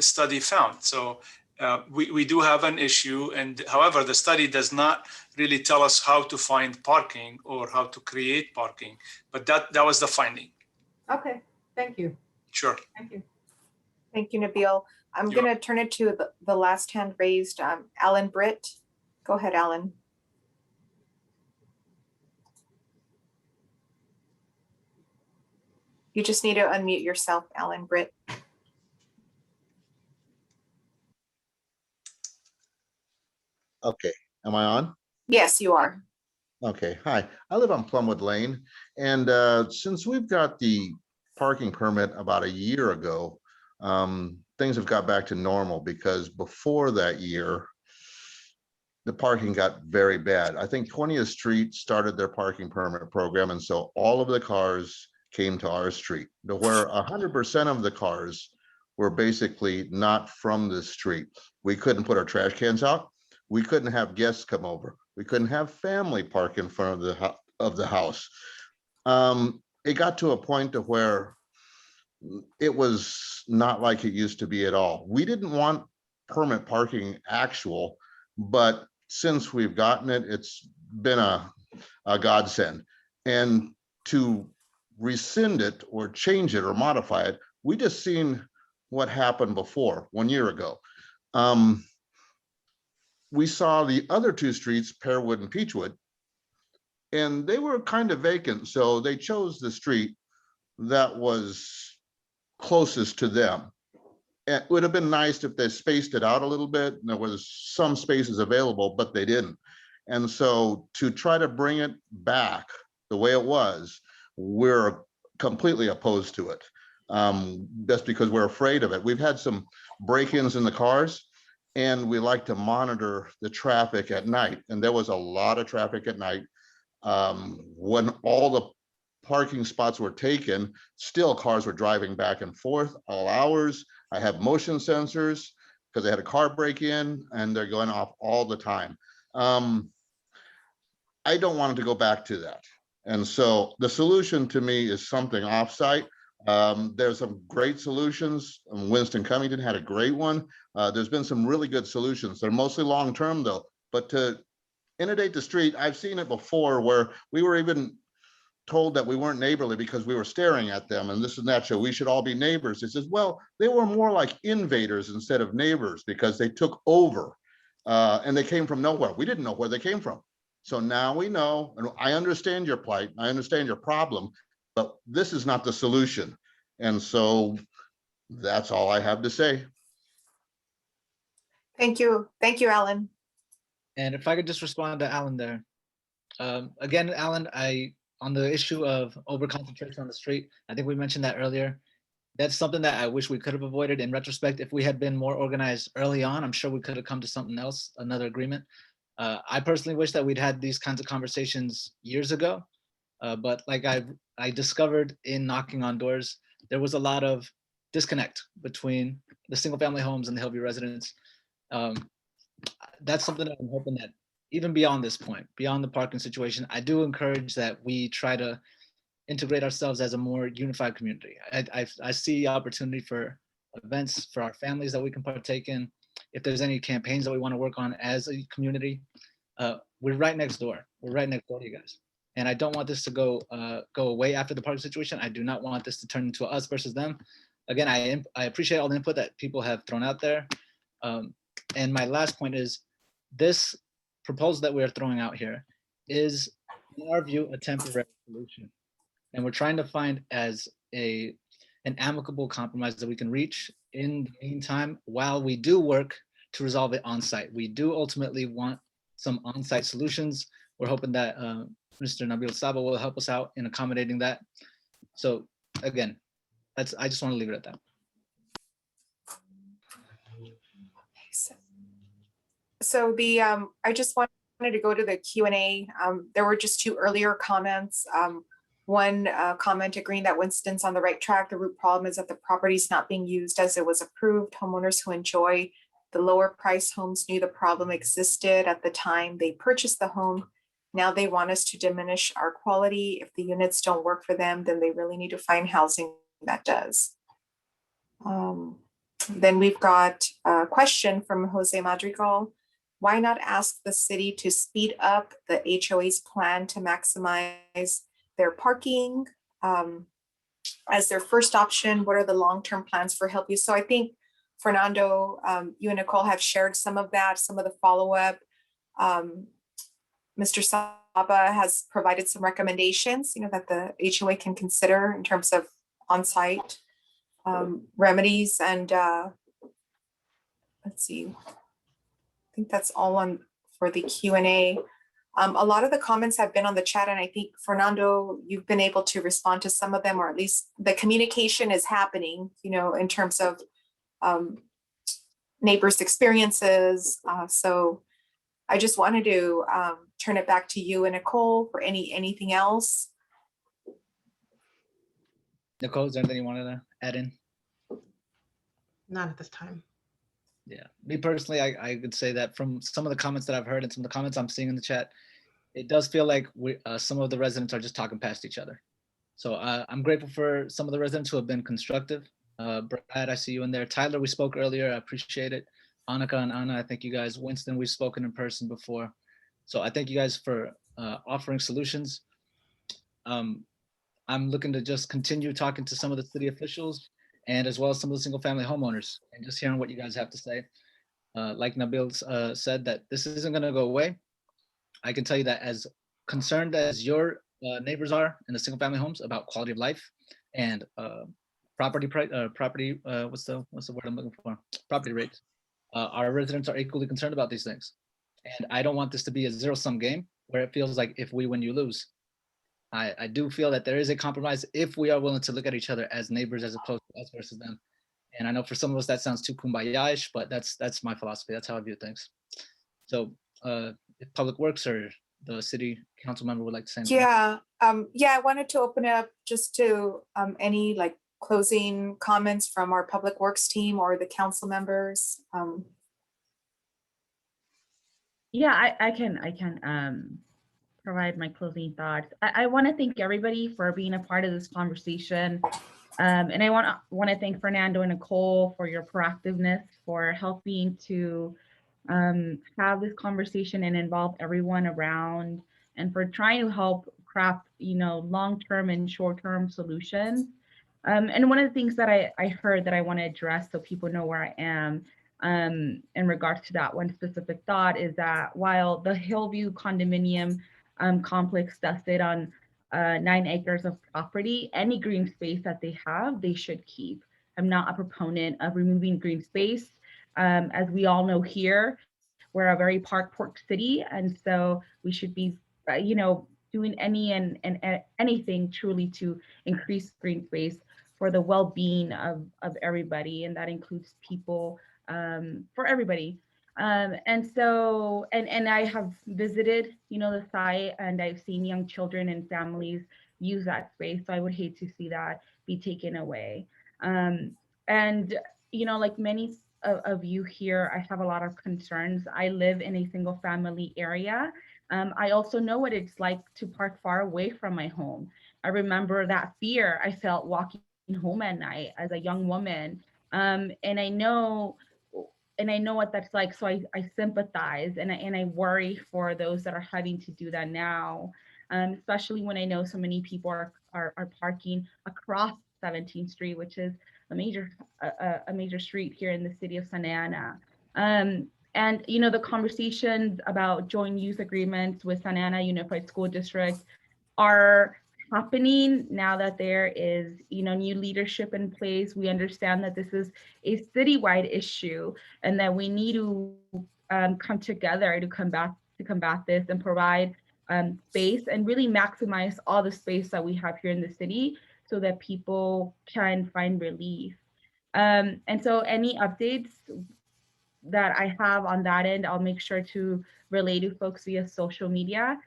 study found. So we do have an issue. And however, the study does not really tell us how to find parking or how to create parking. But that was the finding. okay, thank you. Sure. Thank you. Thank you, Nabil. I'm going to turn it to the last hand raised, Alan Britt. Go ahead, Alan. You just need to unmute yourself, Alan Britt. Okay, am I on? Yes, you are. Okay, hi. I live on Plumwood Lane, and since we've got the parking permit about a year ago, things have got back to normal, because before that year, the parking got very bad. I think 20th Street started their parking permit program, and so all of the cars came to our street, to where 100% of the cars were basically not from the street. We couldn't put our trash cans out. We couldn't have guests come over. We couldn't have family park in front of the house. It got to a point to where it was not like it used to be at all. We didn't want permit parking actual, but since we've gotten it, it's been a godsend. And to rescind it or change it or modify it, we just seen what happened before 1 year ago. We saw the other two streets, Pearwood and Peachwood, and they were kind of vacant. So they chose the street that was closest to them. It would have been nice if they spaced it out a little bit and there was some spaces available, but they didn't. And so to try to bring it back the way it was, we're completely opposed to it. That's because we're afraid of it. We've had some break-ins in the cars, and we like to monitor the traffic at night. And there was a lot of traffic at night. When all the parking spots were taken, still cars were driving back and forth all hours. I have motion sensors because they had a car break in, and they're going off all the time. I don't want it to go back to that. And so the solution to me is something offsite. There's some great solutions. Winston Cummington had a great one. There's been some really good solutions. They're mostly long-term though, but to inundate the street, I've seen it before where we were even told that we weren't neighborly because we were staring at them and this is natural. We should all be neighbors. It says, well, they were more like invaders instead of neighbors because they took over and they came from nowhere. We didn't know where they came from. So now we know, and I understand your plight, I understand your problem, but this is not the solution. And so that's all I have to say. Thank you. Thank you, Alan. And if I could just respond to Alan there. Again, Alan, on the issue of over-concentration on the street, I think we mentioned that earlier. That's something that I wish we could have avoided. In retrospect, if we had been more organized early on, I'm sure we could have come to something else, another agreement. I personally wish that we'd had these kinds of conversations years ago. But like I discovered in knocking on doors, there was a lot of disconnect between the single family homes and the Hillview residents. That's something that I'm hoping that even beyond this point, beyond the parking situation, I do encourage that we try to integrate ourselves as a more unified community. I see opportunity for events for our families that we can partake in. if there's any campaigns that we want to work on as a community, we're right next door. We're right next door to you guys. And I don't want this to go away after the parking situation. I do not want this to turn into us versus them. Again, I appreciate all the input that people have thrown out there. And my last point is, this proposal that we're throwing out here is, in our view, a temporary solution. And we're trying to find an amicable compromise that we can reach in the meantime while we do work to resolve it on site. We do ultimately want some on-site solutions. We're hoping that Mr. Nabil Saba will help us out in accommodating that. So again, I just want to leave it at that. So I just wanted to go to the Q&A. There were just two earlier comments. One comment agreeing that Winston's on the right track. The root problem is that the property is not being used as it was approved. Homeowners who enjoy the lower price homes knew the problem existed at the time they purchased the home. Now they want us to diminish our quality. If the units don't work for them, then they really need to find housing that does. Then we've got a question from Jose Madrigal. Why not ask the city to speed up the HOA's plan to maximize their parking as their first option? What are the long-term plans for Hillview? So I think, Fernando, you and Nicole have shared some of that, some of the follow-up. Mr. Saba has provided some recommendations, that the HOA can consider in terms of on-site remedies. And let's see, I think that's all on for the Q&A. A lot of the comments have been on the chat, and I think, Fernando, you've been able to respond to some of them, or at least the communication is happening, in terms of neighbors' experiences. So I just wanted to turn it back to you and Nicole for anything else. Nicole, is there anything you wanted to add in? Not at this time. Yeah, me personally, I could say that from some of the comments that I've heard and some of the comments I'm seeing in the chat, it does feel like some of the residents are just talking past each other. So I'm grateful for some of the residents who have been constructive. Brad, I see you in there. Tyler, we spoke earlier. I appreciate it. Annika and Anna, I thank you guys. Winston, we've spoken in person before. So I thank you guys for offering solutions. I'm looking to just continue talking to some of the city officials and as well as some of the single family homeowners and just hearing what you guys have to say. Like Nabil said, that this isn't gonna go away. I can tell you that as concerned as your neighbors are in the single family homes about quality of life and property what's the word I'm looking for? Property rates. Our residents are equally concerned about these things. And I don't want this to be a zero-sum game where it feels like if we win, you lose. I do feel that there is a compromise if we are willing to look at each other as neighbors as opposed to us versus them. And I know for some of us that sounds too kumbaya-ish, but that's my philosophy. That's how I view things. So if Public Works or the city council member would like to say anything. Yeah, I wanted to open it up just to any closing comments from our Public Works team or the council members. Yeah, I can provide my closing thoughts. I want to thank everybody for being a part of this conversation. And I want to thank Fernando and Nicole for your proactiveness, for helping to have this conversation and involve everyone around, and for trying to help craft, long-term and short-term solutions. And one of the things that I heard that I want to address so people know where I am in regards to that one specific thought is that while the Hillview condominium complex does sit on 9 acres of property, any green space that they have, they should keep. I'm not a proponent of removing green space. As we all know here, we're a very park city, and so we should be, doing any and anything truly to increase green space for the well-being of everybody, and that includes people, for everybody. And so, and I have visited, the site, and I've seen young children and families use that space. So I would hate to see that be taken away. And, like many of you here, I have a lot of concerns. I live in a single family area. I also know what it's like to park far away from my home. I remember that fear I felt walking home at night as a young woman. And I know and I know what that's like, so I sympathize and I worry for those that are having to do that now, especially when I know so many people are parking across 17th Street, which is a major street here in the city of Santa Ana. And you know, the conversations about joint use agreements with Santa Ana Unified School District are happening now that there is, you know, new leadership in place. We understand that this is a citywide issue and that we need to come together to combat this and provide space and really maximize all the space that we have here in the city so that people can find relief. And so any updates that I have on that end, I'll make sure to relay to folks via social media.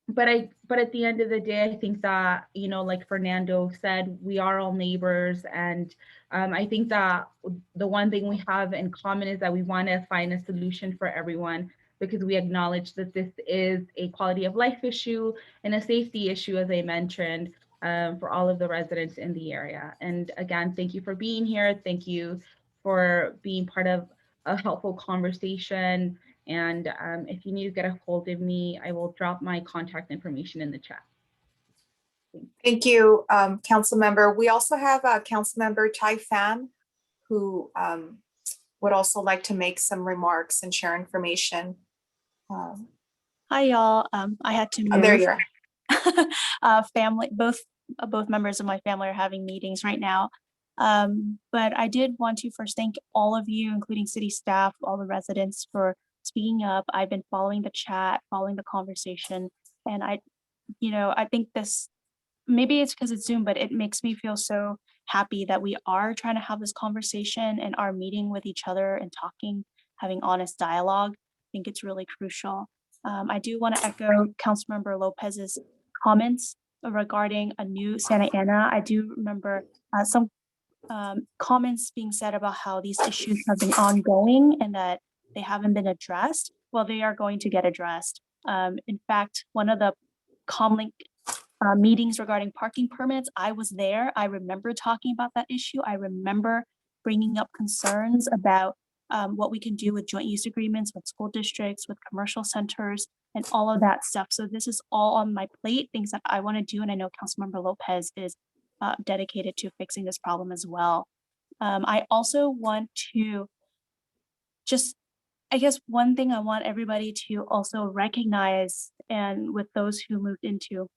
But at the end of the day, I think that, you know, like Fernando said, we are all neighbors. And I think that the one thing we have in common is that we want to find a solution for everyone, because we acknowledge that this is a quality of life issue and a safety issue, as I mentioned, for all of the residents in the area. And again, thank you for being here. Thank you for being part of a helpful conversation. And if you need to get a hold of me, I will drop my contact information in the chat. Thank you, Council Member. We also have Councilmember Thai Viet Phan, who would also like to make some remarks and share information. Hi, y'all. I had to move. There you are. Family, both members of my family are having meetings right now. But I did want to first thank all of you, including city staff, all the residents, for speaking up. I've been following the chat, following the conversation, and I think this, maybe it's because it's Zoom, but it makes me feel so happy that we are trying to have this conversation and are meeting with each other and talking, having honest dialogue. I think it's really crucial. I do want to echo Councilmember Lopez's comments regarding a new Santa Ana. I do remember some comments being said about how these issues have been ongoing and that they haven't been addressed. Well, they are going to get addressed. In fact, one of the ComLink meetings regarding parking permits, I was there. I remember talking about that issue. I remember bringing up concerns about what we can do with joint use agreements with school districts, with commercial centers, and all of that stuff. So this is all on my plate, things that I want to do. And I know Councilmember Lopez is dedicated to fixing this problem as well. I also want to I guess one thing I want everybody to also recognize, and with those who moved into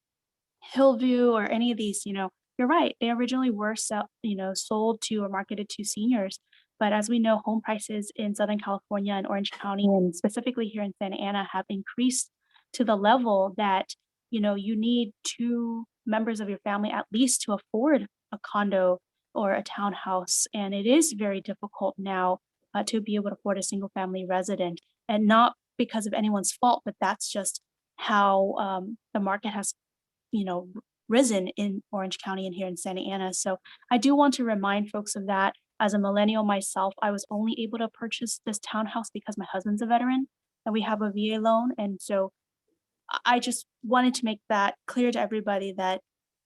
Hillview or any of these, you're right, they originally were sold to or marketed to seniors. But as we know, home prices in Southern California and Orange County, and specifically here in Santa Ana, have increased to the level that, you need 2 members of your family at least to afford a condo or a townhouse. And it is very difficult now to be able to afford a single family resident, and not because of anyone's fault, but that's just how the market has, risen in Orange County and here in Santa Ana. So I do want to remind folks of that. As a millennial myself, I was only able to purchase this townhouse because my husband's a veteran and we have a VA loan. And so I just wanted to make that clear to everybody that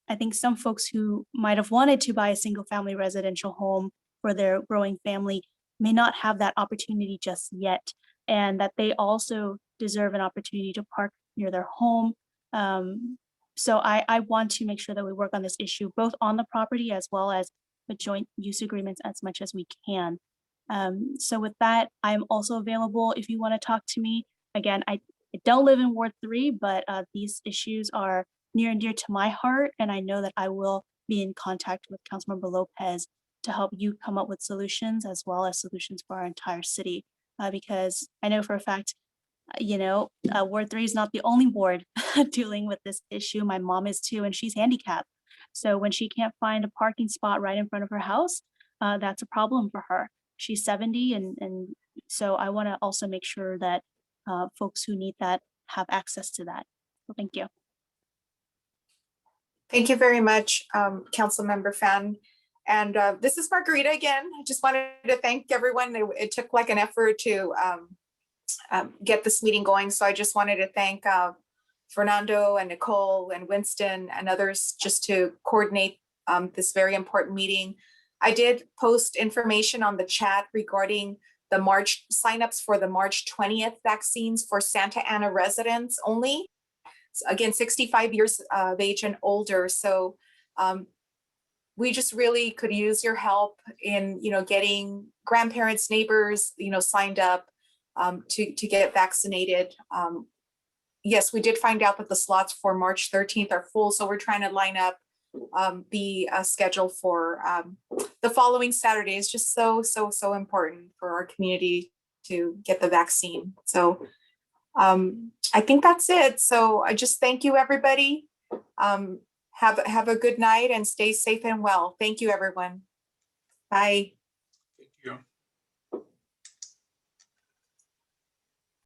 I think some folks who might have wanted to buy a single family residential home for their growing family may not have that opportunity just yet, and that they also deserve an opportunity to park near their home. So I want to make sure that we work on this issue, both on the property as well as the joint use agreements as much as we can. So with that, I'm also available if you want to talk to me. Again, I don't live in Ward 3, but these issues are near and dear to my heart, and I know that I will be in contact with Councilmember Lopez to help you come up with solutions as well as solutions for our entire city. Because I know for a fact, Ward 3 is not the only ward dealing with this issue. My mom is too, and she's handicapped. So when she can't find a parking spot right in front of her house, that's a problem for her. She's 70, and so I want to also make sure that folks who need that have access to that. So thank you. Thank you very much, Councilmember Phan. And this is Margarita again. I just wanted to thank everyone. It took like an effort to get this meeting going. So I just wanted to thank Fernando and Nicole and Winston and others just to coordinate this very important meeting. I did post information on the chat regarding the March signups for the March 20th vaccines for Santa Ana residents only. So again, 65 years of age and older. So we just really could use your help in, getting grandparents, neighbors, signed up to get vaccinated. Yes, we did find out that the slots for March 13th are full. So we're trying to line up the schedule for the following Saturday. Is just so important for our community to get the vaccine. So I think that's it. So I just thank you, everybody. Have a good night and stay safe and well. Thank you, everyone. Bye.